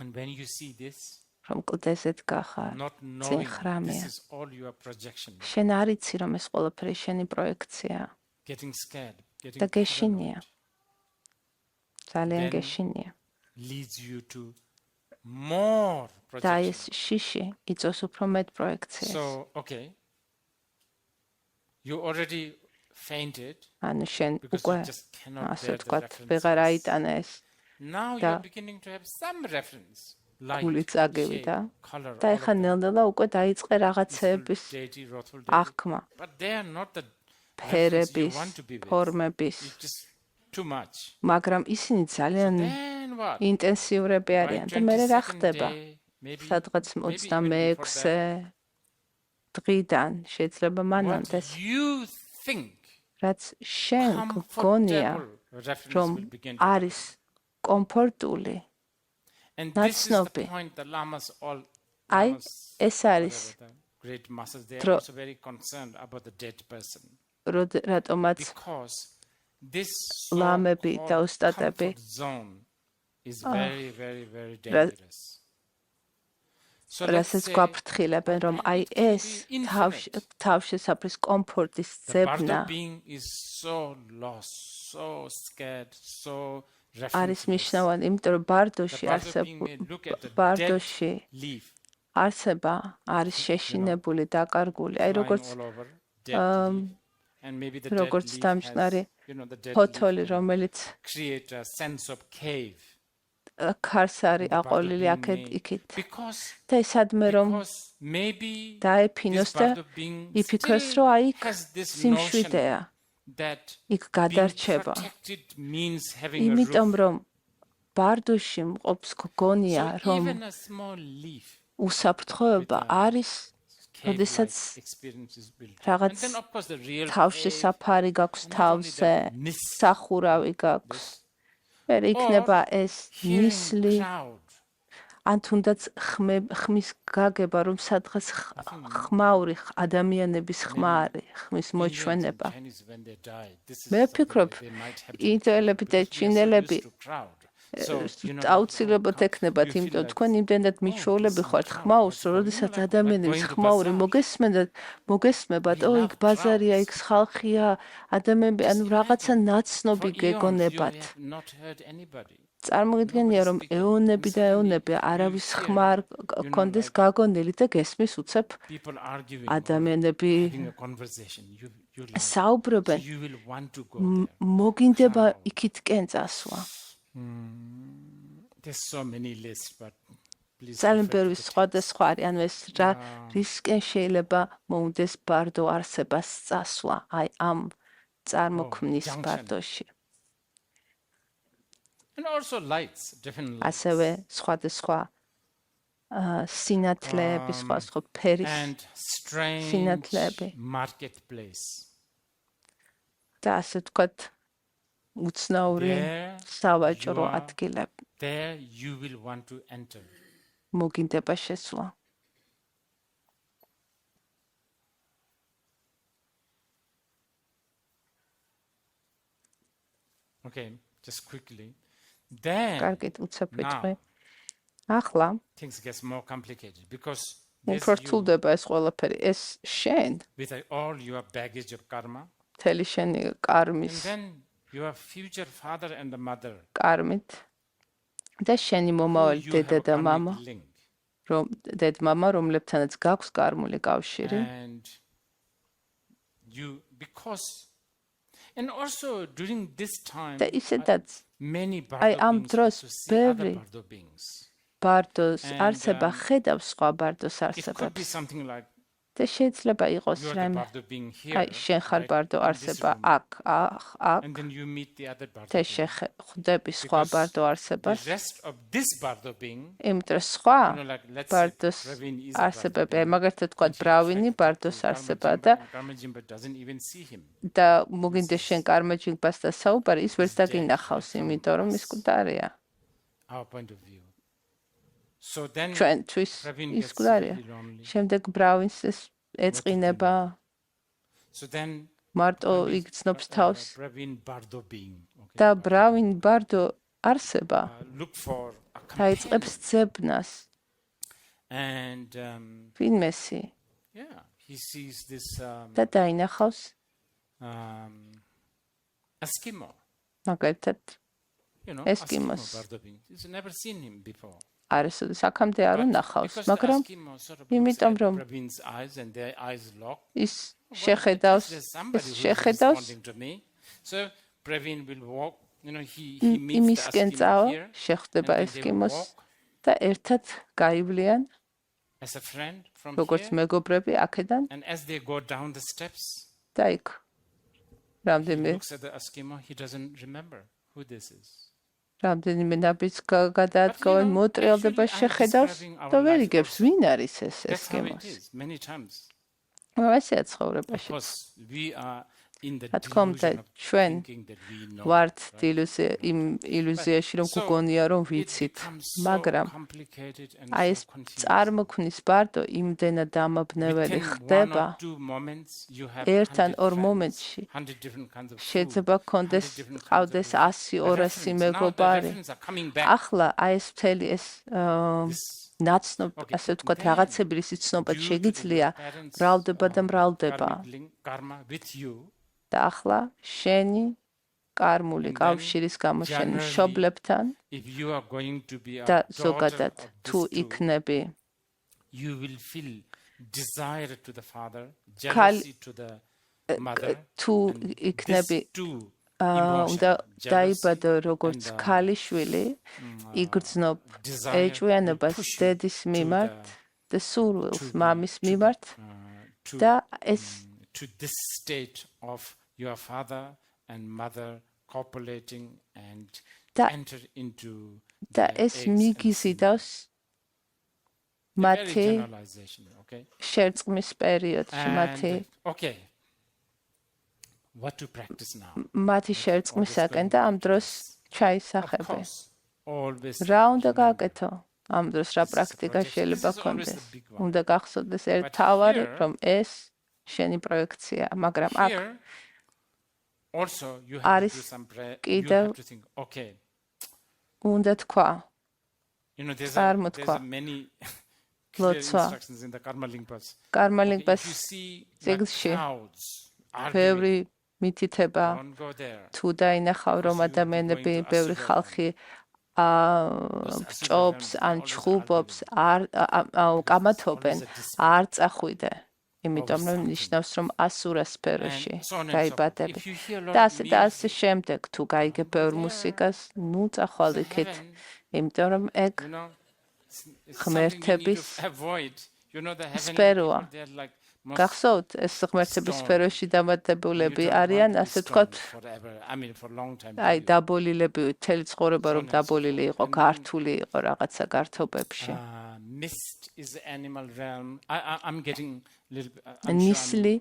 And when you see this, რომ კლდეზედ გახარ, წინ ხრამია. შენ არ იცი, რომ ეს ყველაფერი შენი პროექცია. და გეშინია. ძალიან გეშინია. და ეს შიში იწვევს უფრო მეტ პროექციას. So, okay. You already fainted. ანუ შენ უკვე ასე ვთქვათ, ვეღარ აიტანა ეს. Now you're beginning to have some reference. გული წაგევიდა და ეხლა ნელ-ნელა უკვე დაიწყე რაღაცეების აღქმა. ფერების, ფორმების. მაგრამ ისინი ძალიან ინტენსიურები არიან და მე რა ხდება? სადღაც 26 დღიდან შეიძლება მანამდე. რაც შენ გონია, რომ არის კომფორტული. ნაცნობი. აი, ეს არის რატომაც ლამები და ოსტატები რასაც გვაფრთხილებენ, რომ აი ეს თავშესაფრის კომფორტის ძებნა არის მნიშვნელოვანი, იმიტომ რომ ბარდოში არსება არის შეშინებული, დაკარგული. აი როგორც დამშნარი ფოთოლი, რომელიც ქარს არის აყოლილი აქეთ-იქით. და სადმე რომ დაეფინოს და იფიქროს, რომ აი სიმშვიდეა. იქ გადარჩება. იმიტომ რომ ბარდოში მყოფს გონია, რომ უსაფრთხოება არის, როდესაც რაღაც თავშესაფარი გაქვს თავზე, სახურავი გაქვს. ვერ იქნება ეს ნისლი, ან თუნდაც ხმის გაგება, რომ სადღაც ხმაური ადამიანების ხმა არის, ხმის მოჩვენება. მე ვფიქრობ, ინდოელები და ჩინელები აუცილებლად ექნებათ, იმიტომ თქვენ იმდენად მიჩვეულები ხართ ხმაურს, რომ როდესაც ადამიანების ხმაური მოგესმებათ, იქ ბაზარია, იქ ხალხია, ადამიანები, ანუ რაღაცა ნაცნობი გეგონებათ. წარმოგიდგენია, რომ ეონები და ეონები არავის ხმა არ გქონდეს გაგონილი და გესმის უცებ ადამიანები საუბრობენ, მოგინდება იქითკენ წასვლა. ძალიან ბევრი სხვადასხვა არის, ანუ ეს რისკენ შეიძლება მოუნდეს ბარდო არსებას წასვლა, აი ამ წარმოქმნის ბარდოში. And also lights, different lights. ასევე სხვადასხვა სინათლეების სხვა ფერის and strange სინათლეები marketplace. და ასე ვთქვათ უცნაური სავაჭრო ადგილები. There you will want to enter. მოგინდება შესვლა. Okay, just quickly. Then კარგით უცებ ვიტყვი. ახლა things gets more complicated because უფრო რთულდება ეს ყველაფერი. ეს შენ with all your baggage of karma. მთელი შენი კარმის And then your future father and the mother. კარმით და შენი მომავალი დედა და მამა, დედ-მამა, რომლებთანაც გაქვს კარმული კავშირი. And you because and also during this time და ისედაც many აი ამ დროს ბევრი bardo beings. ბარდოს არსება ხედავს სხვა ბარდოს It could be არსებებს. something like და შეიძლება იყოს you are the რაიმე bardo being here. აი შენ ხარ ბარდო არსება აქ And then you meet the other bardo. და შეხვდები სხვა ბარდო არსებას. The rest of this bardo being, იმიტომ რომ სხვა ბარდოს არსებები, მაგალითად თქვათ ბრავინი ბარდოს არსება doesn't even see him. და მოგინდეს შენ კარმაჯინგბას და საუბარი, ის ვერც დაგინახავს, იმიტომ რომ ის მკვდარია. Our point of view. So then ჩვენთვის ის მკვდარია. შემდეგ ბრავინს ეს ეწყინება. So then მარტო იგრძნობს თავს. bardo being. და ბრავინ ბარდო არსება Look for a დაიწყებს ძებნას. and ვინმესი yeah, he sees this და დაინახავს Eskimo. მაგალითად You know, Eskimos. bardo being. He's never seen him before. არასოდეს აქამდე არ უნახავს, Because the მაგრამ Eskimo sort of იმიტომ looks at რომ Rabin's eyes and their eyes lock. ის შეხედავს, There's ის somebody who's შეხედავს responding to me. So Praveen will walk, you know, he meets the იმისკენ Eskimo წავა, here. შეხვდება and then they will ესკიმოს walk და ერთად გაივლიან, as a friend from როგორც here. მეგობრები აქედან And as they go down the steps, და იქ he რამდენიმე looks at the Eskimo, he doesn't remember who this is. რამდენიმე ნაბიჯს გადაადგავენ, მოტრიალდება, შეხედავს და ვერ იგებს ვინ არის ეს That's how it ესკიმოს. is, many times. ასეა Of ცხოვრებაში. course, we are in the რა თქმა უნდა, delusion of ჩვენ thinking that we know. ვართ right? იმ ილუზიაში, რომ So, გგონია, რომ it ვიცით, becomes so მაგრამ complicated and აი so ეს confusing. წარმოქმნის ბარდო იმდენად დამაბნეველი Within ხდება, 1 or 2 moments, you have ერთ ან 100 ორ friends, მომენტში 100 different kinds of food, შეიძლება 100 კონდეს different kinds of ყავდეს music. 100-200 The reference, now the მეგობარი. reference are coming back. ახლა აი ეს მთელი ეს This- ნაცნობ, Okay, ასე ვთქვათ, then რაღაცები რის ცნობა due to შეგიძლია the parents' მრავლდება და or მრავლდება. karmic link, karma with you, და ახლა შენი კარმული And then კავშირის გამო შენ generally, მშობლებთან if you are going to be a და daughter ზოგადად of თუ these two, იქნები you will feel desire to the father, Kal- jealousy to the mother, თუ and იქნები these two უნდა emotions, დაიბადო როგორც and, ქალიშვილი, იგრძნობ desire ეჭვიანობას will push you დედის to მიმართ და სურვილს to the- მამის to- მიმართ to, და ეს to this state of your father and mother copulating and და enter into და the ეს eggs and მიგიზიდავს semen. A very მათი generalization, okay? შერწყმის პერიოდში, მათი And, okay. What to practice now? მათი შერწყმისაკენ და ამ დროს Of ჩაისახები. course, always რა უნდა remember. გაკეთო? ამ დროს რა პრაქტიკა project. შეიძლება This is always გქონდეს? the big one. უნდა გახსოვდეს ერთ But თავარი, here- რომ ეს შენი პროექცია, მაგრამ აქ Here, also, you have to არის do some prayer. You კიდევ have to think, okay, უნდა თქვა, you know, there's წარმოთქვა. many clear ლოცვა. instructions in the Karma Lingpas. კარმალინგბას If you see like წიგნში crowds ბევრი arguing, მითითება, don't go there. თუ დაინახავ, რომ Because you are ადამიანები, going to ბევრი assume ხალხი Those ჭობს assume ან always ჩხუბობს, arguing. კამათობენ, Always a dispute. არ წახვიდე. იმიტომ Always რომ something. ნიშნავს, რომ ასურა სფეროში And so on and so forth. დაიბადები. If you hear a lot და of ასე და ასე music, შემდეგ, თუ გაიგებ ბევრ there. მუსიკას, ნუ წახვალ the იქით. heaven, იმიტომ რომ ეგ you know, it's something you need ღმერთების to avoid. You know, the heavenly სფეროა. people, they're like most გახსოვთ, ეს ღმერთების stone. სფეროში You დამატებულები don't want არიან, to be ასე stoned ვთქვათ, forever. I mean, for a long time. აი period. დაბოლილები, მთელი ცხოვრება რომ So on and so დაბოლილი forth. იყო, And then- გართული იყო რაღაცა გართობებში. mist is the animal realm. I'm getting a little bit. ნისლი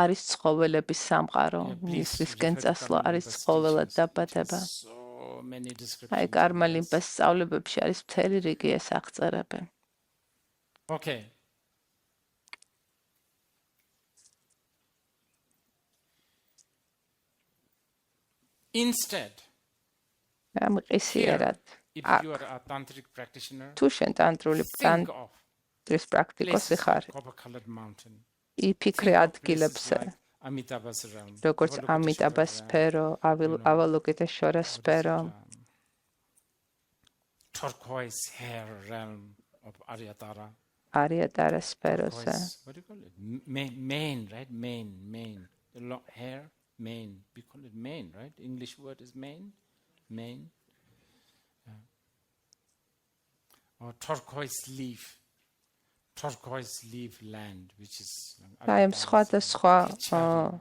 არის ცხოველების სამყარო. ნისლისკენ წასვლა არის ცხოველად დაბადება. აი კარმა ლიმპას სწავლებებში არის მთელი რიგი ეს აღწერები. Okay. Instead, ამყისიერად if you are a tantric practitioner, თუ შენ ტანტრის პრაქტიკოსი ხარ, იფიქრე ადგილებზე, როგორც ამიტაბას სფერო, ავალოკიტეშვარას სფერო, turquoise hair realm of Aryatara. Aryatara sphērose. What do you call it? Mane, right? Mane. The long hair, mane. We call it mane, right? English word is mane. Mane. Or turquoise leaf land, which is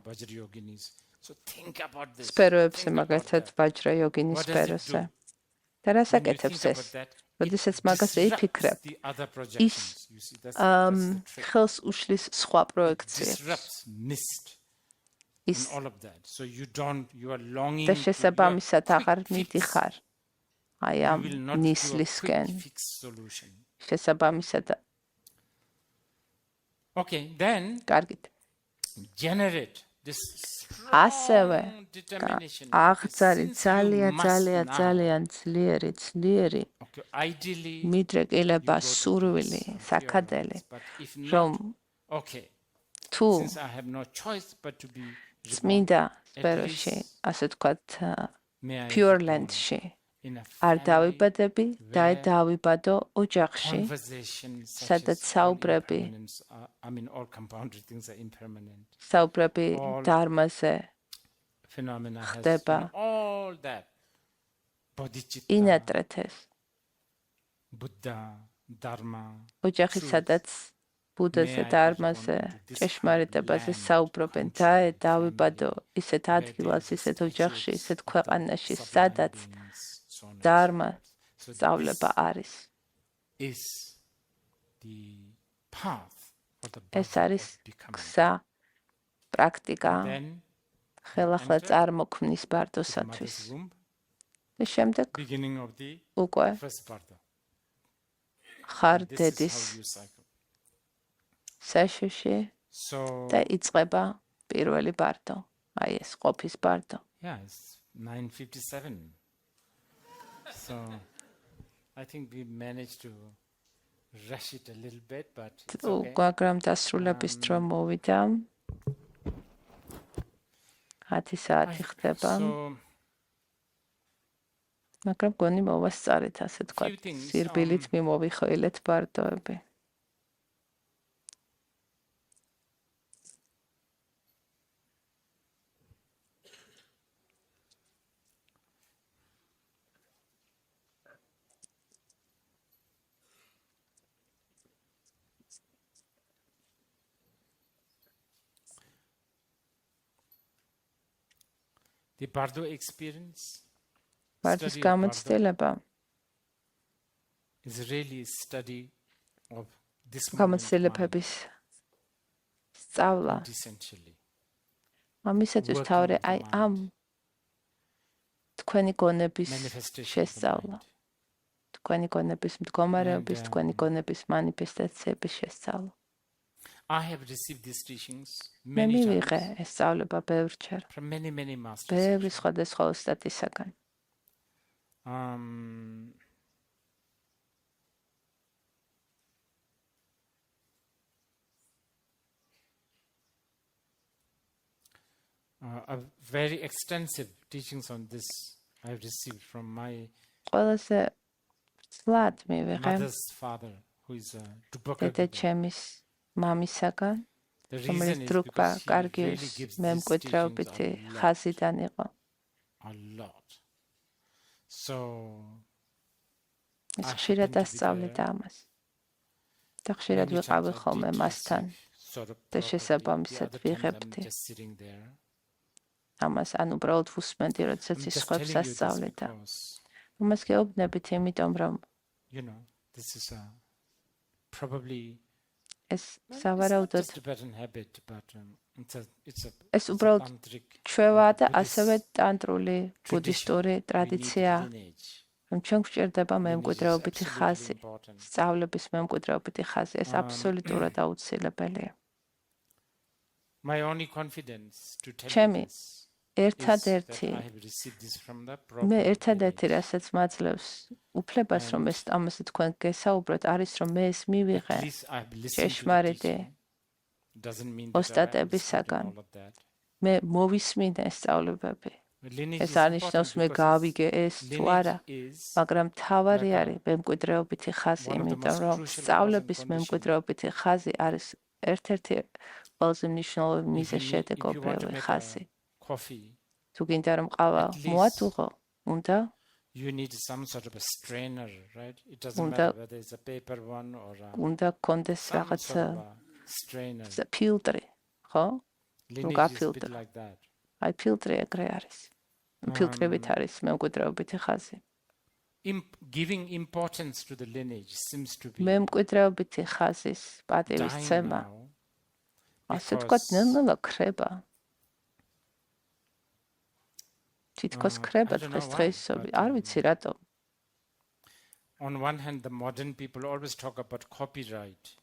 Vajra yoginis. So think about this. სფეროებზე მაგალითად ვაჯრა yogini სფეროზე. და რას აკეთებს ეს? როდესაც მაგაზე იფიქრებ, ის ხელს უშლის სხვა პროექციებს. ის და შესაბამისად აღარ მიდიხარ აი ამ ნისლისკენ. შესაბამისად Okay, then generate this ასევე აღწარი ძალიან ძლიერი მიდრეკილება სურვილი საკადელი რომ თუ წმინდა სფეროში ასე ვთქვათ pure land-ში არ დავიბადები და დავიბადო ოჯახში სადაც საუბრები დარმაზე ხდება ინატრეთეს ოჯახი სადაც ბუდაზე დარმაზე ჭეშმარიტებაზე საუბრობენ და დავიბადო ისეთ ადგილას ისეთ ოჯახში ისეთ ქვეყანაში სადაც Dharma სწავლება არის. ეს არის გზა, პრაქტიკა, ხელახლა წარმოქმნის ბარდოსათვის. და შემდეგ უკვე ხარ დედის საშუში და იწყება პირველი ბარდო. აი ეს ყოფის ბარდო. Yeah, it's 9:57. So I think we managed to rush it a little bit, but it's okay. მაგრამ დასრულების დრო მოვიდა. 10 საათი ხდება. მაგრამ გონი მოვასწარეთ, ასე თქვა. სირბილით მიმოვიხოილეთ ბარდოები. The Bardo experience Bardo's გამოცდილება is really a study of this გამოცდილებების სწავლა essentially. ამისათვის თავი აი ამ თქვენი გონების შესწავლა. თქვენი გონების მდგომარეობის, თქვენი გონების მანიფესტაციების შესწავლა. I have received these teachings many times. ესწავლება ბევრჯერ. From many masters. ბევრი სხვადასხვა ოსტატისაგან. A very extensive teachings on this I have received from my ყველაზე ცლად მივიღე mother's father who is a დედაჩემის მამისაგან, რომელიც დრუგბა კარგიოს მემკვიდრეობითი ხაზიდან იყო. ის ხშირად ასწავლიდა ამას. და ხშირად ვიყავი ხოლმე მასთან და შესაბამისად ვიღებდი. ამას ან უბრალოდ ვუსმენდი, როდესაც ის სხვებს ასწავლიდა. ამას გეუბნებით, იმიტომ რომ probably ეს სავარაუდოდ just a bad habit, but it's a ეს უბრალოდ ჩვევა და ასევე ტანტრული ბუდისტური ტრადიცია. რომ ჩვენ გვჭირდება მემკვიდრეობითი ხაზი, სწავლების მემკვიდრეობითი ხაზი, ეს აბსოლუტურად აუცილებელია. My only confidence to tell ჩემი you this ერთადერთი I have received this from the მე ერთადერთი რასაც მაძლევს უფლებას რომ ეს ამაზე თქვენ გესაუბროთ არის რომ მე ეს მივიღე ჭეშმარიტი ოსტატებისაგან მე მოვისმინე ეს სწავლებები ეს არნიშნავს მე გავიგე ეს თუ არა მაგრამ თავარი არის მემკვიდრეობითი ხაზი იმიტომ რომ სწავლების მემკვიდრეობითი ხაზი არის ერთ-ერთი ყველაზე მნიშვნელოვანი მიზეზი შედეგობრივი ხაზი თუ გინდა რომ ყავა მოატუღო უნდა you need some sort of a strainer, right? It doesn't matter whether it's a paper one or a უნდა კონდეს რაღაცა strainer. ფილტრი, ხო? Lineage is a bit like that. აი ფილტრი ეგრე არის. ფილტრებით არის მემკვიდრეობითი ხაზი. Giving importance to the lineage seems to be მემკვიდრეობითი ხაზის პატივისცემა ასე თქვათ ნელ-ნელა ქრება. თითქოს ქრება დღეს დღეისობით. არ ვიცი რატომ. On one hand the modern people always talk about copyright.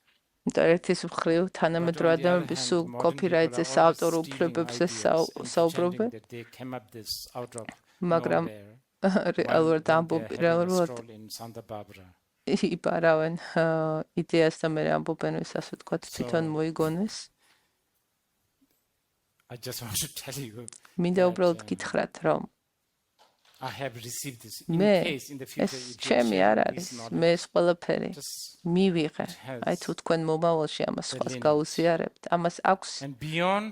და ერთის მხრივ თანამედროვე ადამიანები სულ კოპირაიტზე საავტორო უფლებებზე საუბრობენ. მაგრამ რეალურად ამბობენ იბარავენ იდეას და მე ამბობენ ის ასე ვთქვათ თვითონ მოიგონეს. I just want to tell you. მინდა უბრალოდ გითხრათ რომ I have received this in case in the future ეს ჩემი არ არის მე ეს ყველაფერი მივიღე აი თუ თქვენ მომავალში ამას სხვას გაუზიარებთ ამას აქვს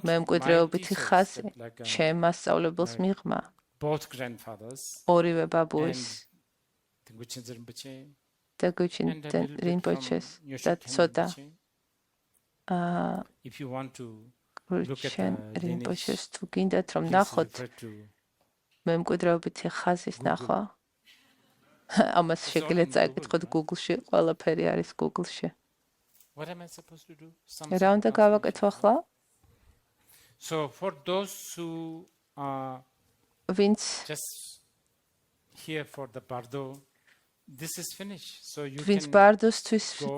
მემკვიდრეობითი ხაზი ჩემ მასწავლებელს მიღმა both grandfathers ორივე ბაბუის და გუჩინ რინპოჩეს და ცოტა if you want to გუჩინ რინპოჩეს თუ გინდათ რომ ნახოთ მემკვიდრეობითი ხაზის ნახვა ამას შეგიძლიათ წაიკითხოთ Google-ში ყველაფერი არის Google-ში What am I supposed to do? რა უნდა გავაკეთო ახლა? So for those who are just here for the Bardo, this is finished. So you ვინც can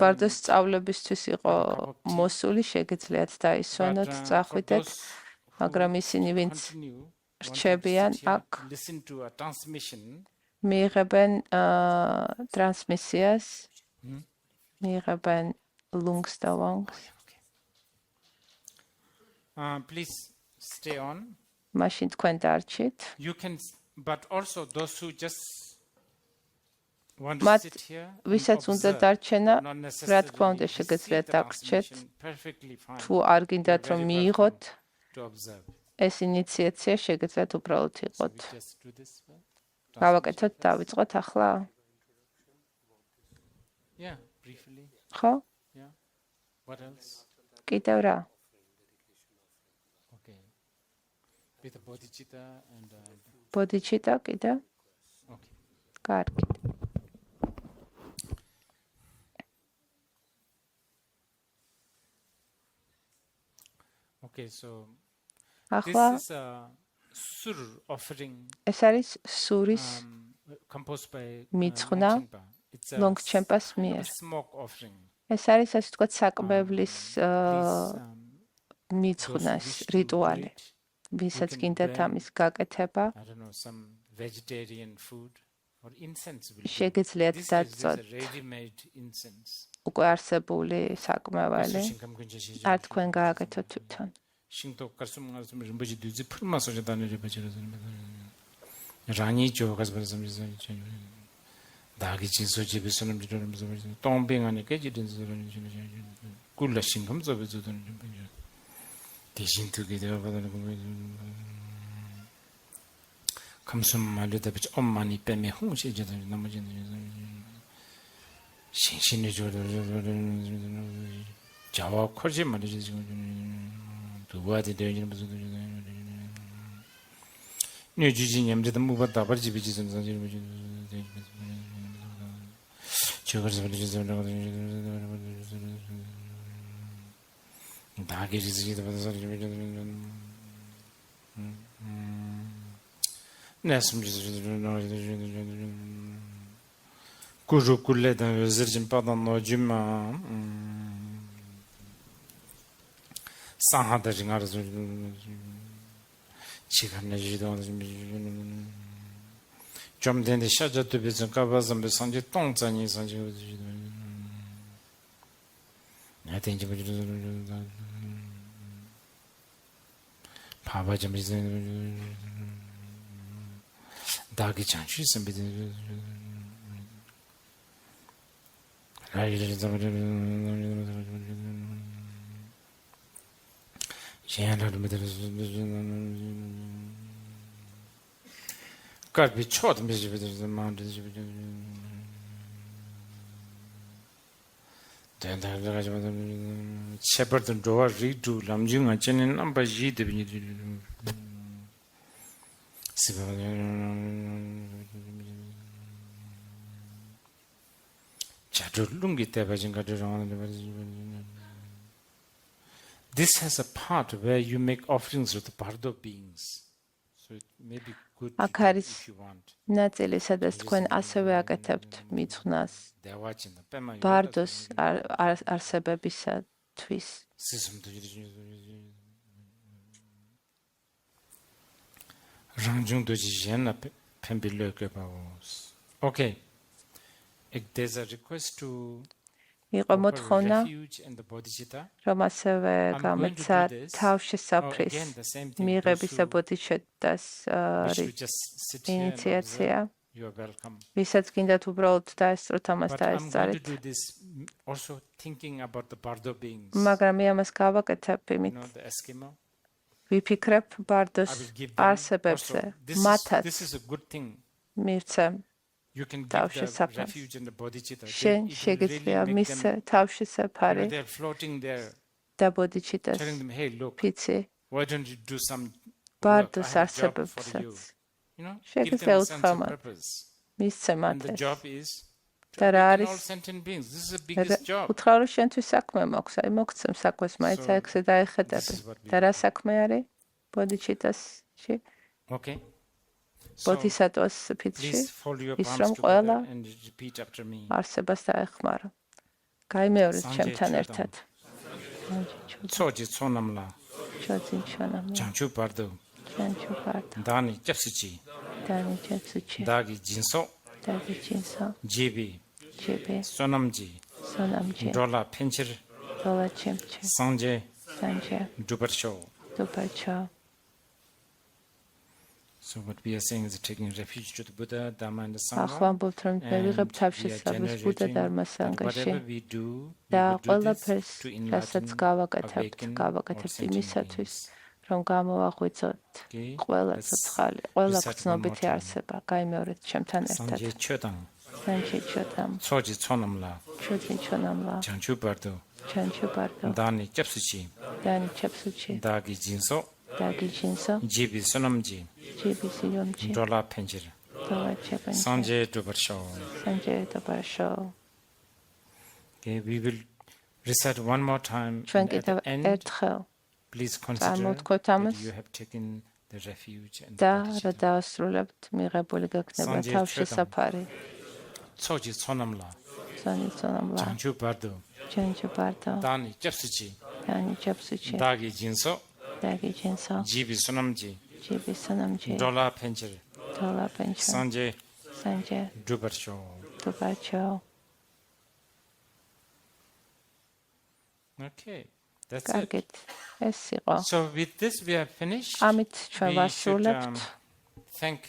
ბარდოს სწავლებისთვის იყო მოსული, შეგიძლიათ დაისვენოთ, წახვიდეთ, მაგრამ ისინი ვინც რჩებიან აქ მიიღებენ ტრანსმისიას, მიიღებენ lungs და wongs. Please stay on. მაშინ თქვენ დარჩით. You can, but also those who just want to sit here. ვისაც უნდა დარჩენა, რა თქმა უნდა შეგიძლიათ დაგრჩეთ. თუ არ გინდათ რომ მიიღოთ ეს ინიციაცია შეგიძლიათ უბრალოდ იყოთ. გავაკეთოთ, დავიწყოთ ახლა? Yeah, briefly. ხო? Yeah. What else? კიდევ რა? Okay. With the bodhicitta and bodhicitta კიდევ? Okay. კარგი. Okay, so ახლა this is a sur offering. ეს არის სურის composed by მიძღვნა ლონგჩემპას მიერ. Smoke offering. ეს არის ასე ვთქვათ საკმევლის მიძღვნას რიტუალი. ვისაც გინდათ ამის გაკეთება. I don't know, some vegetarian food or incense. შეგიძლიათ დაძოთ უკვე არსებული საკმევალი. არ თქვენ გააკეთოთ თვითონ. 신도 가슴 가슴 림바지 뒤지 풀마서 다니려 버지러 라니 조가서 버서 다기 진소 집에서는 이러면서 똥뱅 안에 깨지든 소리는 꿀라 신금 접어주던 대신 두게 되어 받는 거 감숨 말려다 비치 엄마니 빼매 홍시제들 나머지는 신신이 저러 자와 커지 말이지 지금 두바디 되는 무슨 네 주진님들도 뭐 받다 버지 비지선 사진 Shepherd door redo lamjung achen number ji de This has a part where you make offerings to the bardo beings. So it may be good if you want. ნაწილი, სადაც თქვენ ასევე აკეთებთ მიძღვნას ბარდოს არსებებისათვის. Okay. There's a request to იყო მოთხოვნა, რომ ასევე გამეცა თავშესაფრის მიღების და ბოდიჩეტას ინიციაცია. ვისაც გინდათ უბრალოდ დაესწროთ ამას დაესწარით. მაგრამ მე ამას გავაკეთებ იმით, ვიფიქრებ ბარდოს არსებებზე, მათაც მივცემ თავშესაფრს. შენ შეგიძლია მის თავშესაფარი და ბოდიჩიტას ფიცი ბარდოს არსებებსაც. შეგიძლია უთხრა მათ, მისცე მათ ეს. და რა არის? უთხრა, რომ შენთვის საქმე მაქვს, აი მოგცემ საქმეს, მაინც აიქზე დაეხედები. და რა საქმე არის ბოდიჩიტასში? Okay. ბოდისატვას ფიცში, ის რომ ყველა არსებას დაეხმარო. გაიმეორეთ ჩემთან ერთად. Çoğu sonamla. Çoğu sonamla. Cançu bardo. Cançu bardo. Dani cepsuchi. Dani cepsuchi. Dagi jinso. Dagi jinso. Jibi. Jibi. Sonamji. Sonamji. Dola pençir. Dola çemçe. Sanje. Sanje. Dubarcho. Dubarcho. So what we are saying is taking refuge to the Buddha, Dharma and the Sangha. ახვამბობთ, რომ ვიღებ თავშესაფრს ბუდა დარმა სანგაში და ყველაფერს, რასაც გავაკეთებთ იმისათვის, რომ გამოვაღვიძოთ ყველა ცოცხალი, ყველა გრძნობითი არსება, გაიმეორეთ ჩემთან ერთად. Sanjay chodam. Choji chonamla. Choji chonamla. Janchu bardo. Janchu bardo. Dani chepsuchi. Dani chepsuchi. Dagi jinso. Dagi jinso. Jibi sonamji. Jibi sonamji. Dola penjir. Dola chepenjir. Sanjay dubarsho. Sanjay dubarsho. Okay, we will recite one more time. At the end, please consider that you have taken the refuge and და რა დაასრულებთ მიღებული გაქნება თავშესაფარი. Choji chonamla. Choji chonamla. Janchu bardo. Janchu bardo. Dani chepsuchi. Dani chepsuchi. Dagi jinso. Dagi jinso. Jibi sonamji. Jibi sonamji. Dola penjir. Dola penjir. Sanjay. Sanjay. Dubarsho. Dubarsho. Okay. That's it. ეს იყო. So with this we have finished. ამით ჩვენ ვასრულებთ. Thank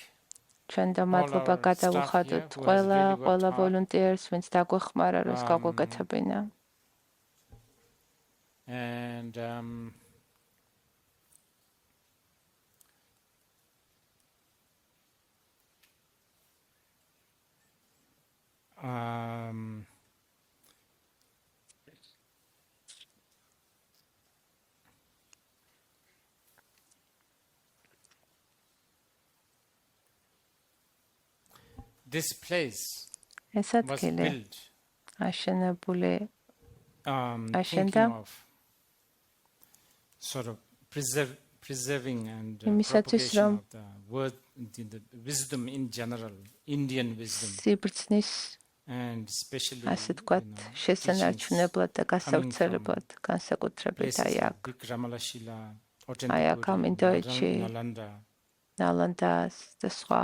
ჩვენ და მადლობა გადავუხადოთ ყველა ვოლუნტიერს, ვინც დაგვეხმარა, რომ გაგვეკეთებინა. And this place ეს was ადგილი built აშენებული thinking of sort of preserving and propagation of the word, the wisdom in general, Indian wisdom. სიბრძნის and especially ასე თქვა შესანარჩუნებლად და გასავრცელებლად განსაკუთრებით აი აქ ამ ინდოეთში ნალანდას და სხვა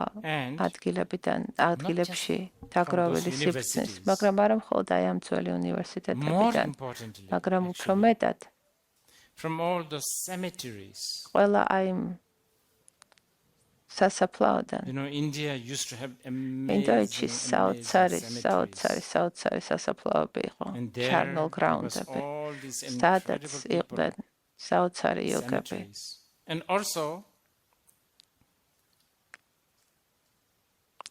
ადგილებში დაგროვილი სიბრძნის, მაგრამ არა მხოლოდ აი ამ ძველი უნივერსიტეტებიდან, მაგრამ უფრო მეტად from all those cemeteries. ყველა აი სასაფლაოდან. India used to have ინდოეთში საოცარი სასაფლაოები იყო, charnel ground-ები, სადაც იყვნენ საოცარი იოგები. And also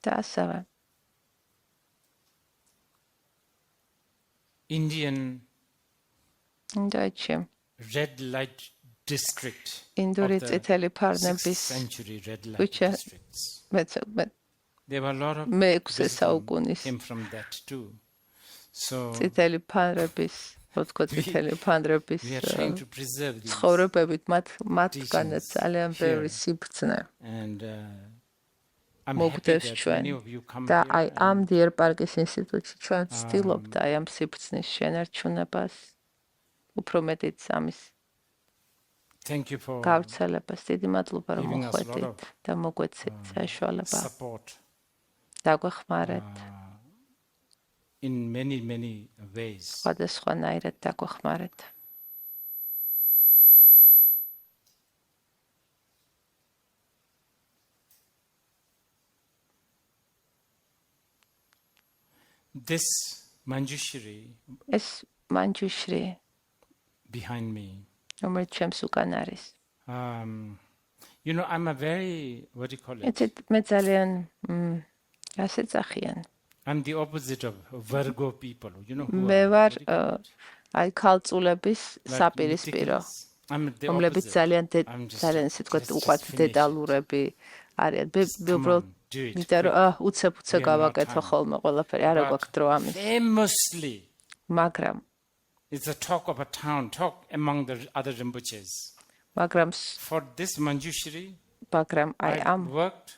და ასევე ინდოეთში red light district ინდური წითელი ფარნების მეექვსე საუკუნის წითელი ფარნების წითელი ფარნების ცხოვრებებით მათგანაც ძალიან ბევრი სიბრძნე მოგდეს ჩვენ და აი ამ დიერ პარკის ინსტიტუტში ჩვენ ვცდილობთ აი ამ სიბრძნის შენარჩუნებას უფრო მეტიც ამის გავრცელებას. დიდი მადლობა რომ მოხვედით და მოგვეცით საშუალება დაგვეხმარეთ in many ways. სხვადასხვანაირად დაგვეხმარეთ. This Manjushri ეს Manjushri behind me. რომელიც ჩემს უკან არის. I'm a very, what do you call it? მე ძალიან ასეწახიან. I'm the opposite of Virgo people. მე ვარ აი ქალწულების საპირისპირო. რომლებიც ძალიან ისე თქვა უყვართ დეტალურები არიან. მე უბრალოდ იმიტომ რომ უცებ გავაკეთო ხოლმე ყველაფერი, არა გვაქვს დრო ამის. Famously. მაგრამ it's a talk of a town, talk among the other Rinpoches. მაგრამ for this Manjushri, I worked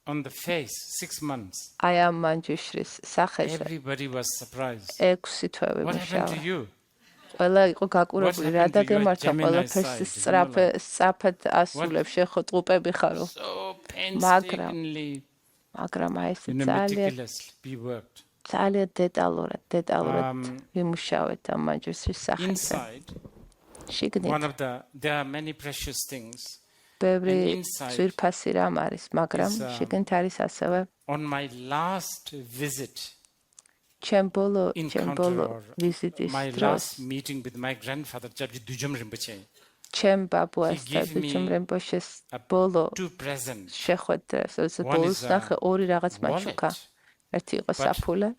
on the face 6 months. I am Manjushris სახეზე. Everybody was surprised. 6 თვე What happened to you? ყველა იყო გაკურებული, რა დაგემართა, ყველაფერს სწრაფად ასულებ, შეხოტყუპები ხარო. მაგრამ აი ეს ძალიან დეტალურად ვიმუშავეთ ამ Manjushris სახეზე. There are many precious things. ბევრი ძვირფასი რამ არის, მაგრამ შიგნით არის ასევე on my last visit. ჩემ ბოლო ვიზიტის დროს meeting with my grandfather Jabji Dujum Rinpoche. ჩემ ბაბუას და დუჯუმ რინპოჩეს ბოლო შეხვედრას, როცა ბოლოს ნახე ორი რაღაც მაჩუკა. ერთი იყო საფულე,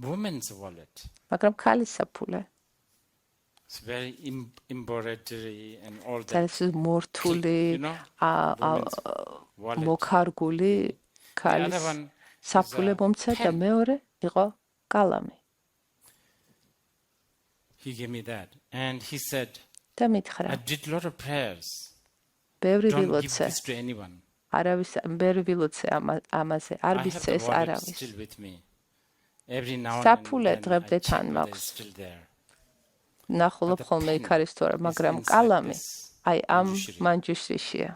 women's wallet. მაგრამ ქალის საფულე. It's very embroidery and all that. That's მორთული, მოქარგული ქალის საფულე მომცა და მეორე იყო კალამი. He gave me that and he said, და მითხრა, I did a lot of prayers. ბევრი Don't give ვილოცე. this to anyone. არავის ბევრი ვილოცე ამაზე, არ მისცე ეს არავის. Every now and საფულე დღემდე თან მაქვს. ნახულობ ხოლმე იქ არის თორე, მაგრამ კალამი აი ამ Manjushrisშია.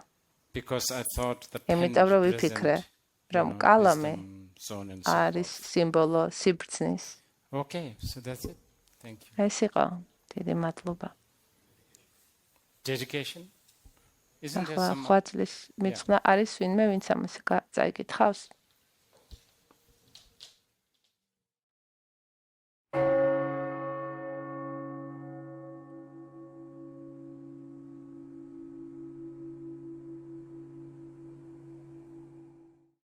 Because I thought the იმიტომ რომ ვიფიქრე, რომ კალამი არის სიმბოლო სიბრძნის. Okay, so that's it. Thank you. ეს იყო. დიდი მადლობა. Dedication. Isn't there some ხვაწლის მიწნა არის ვინმე ვინც ამას წაიკითხავს?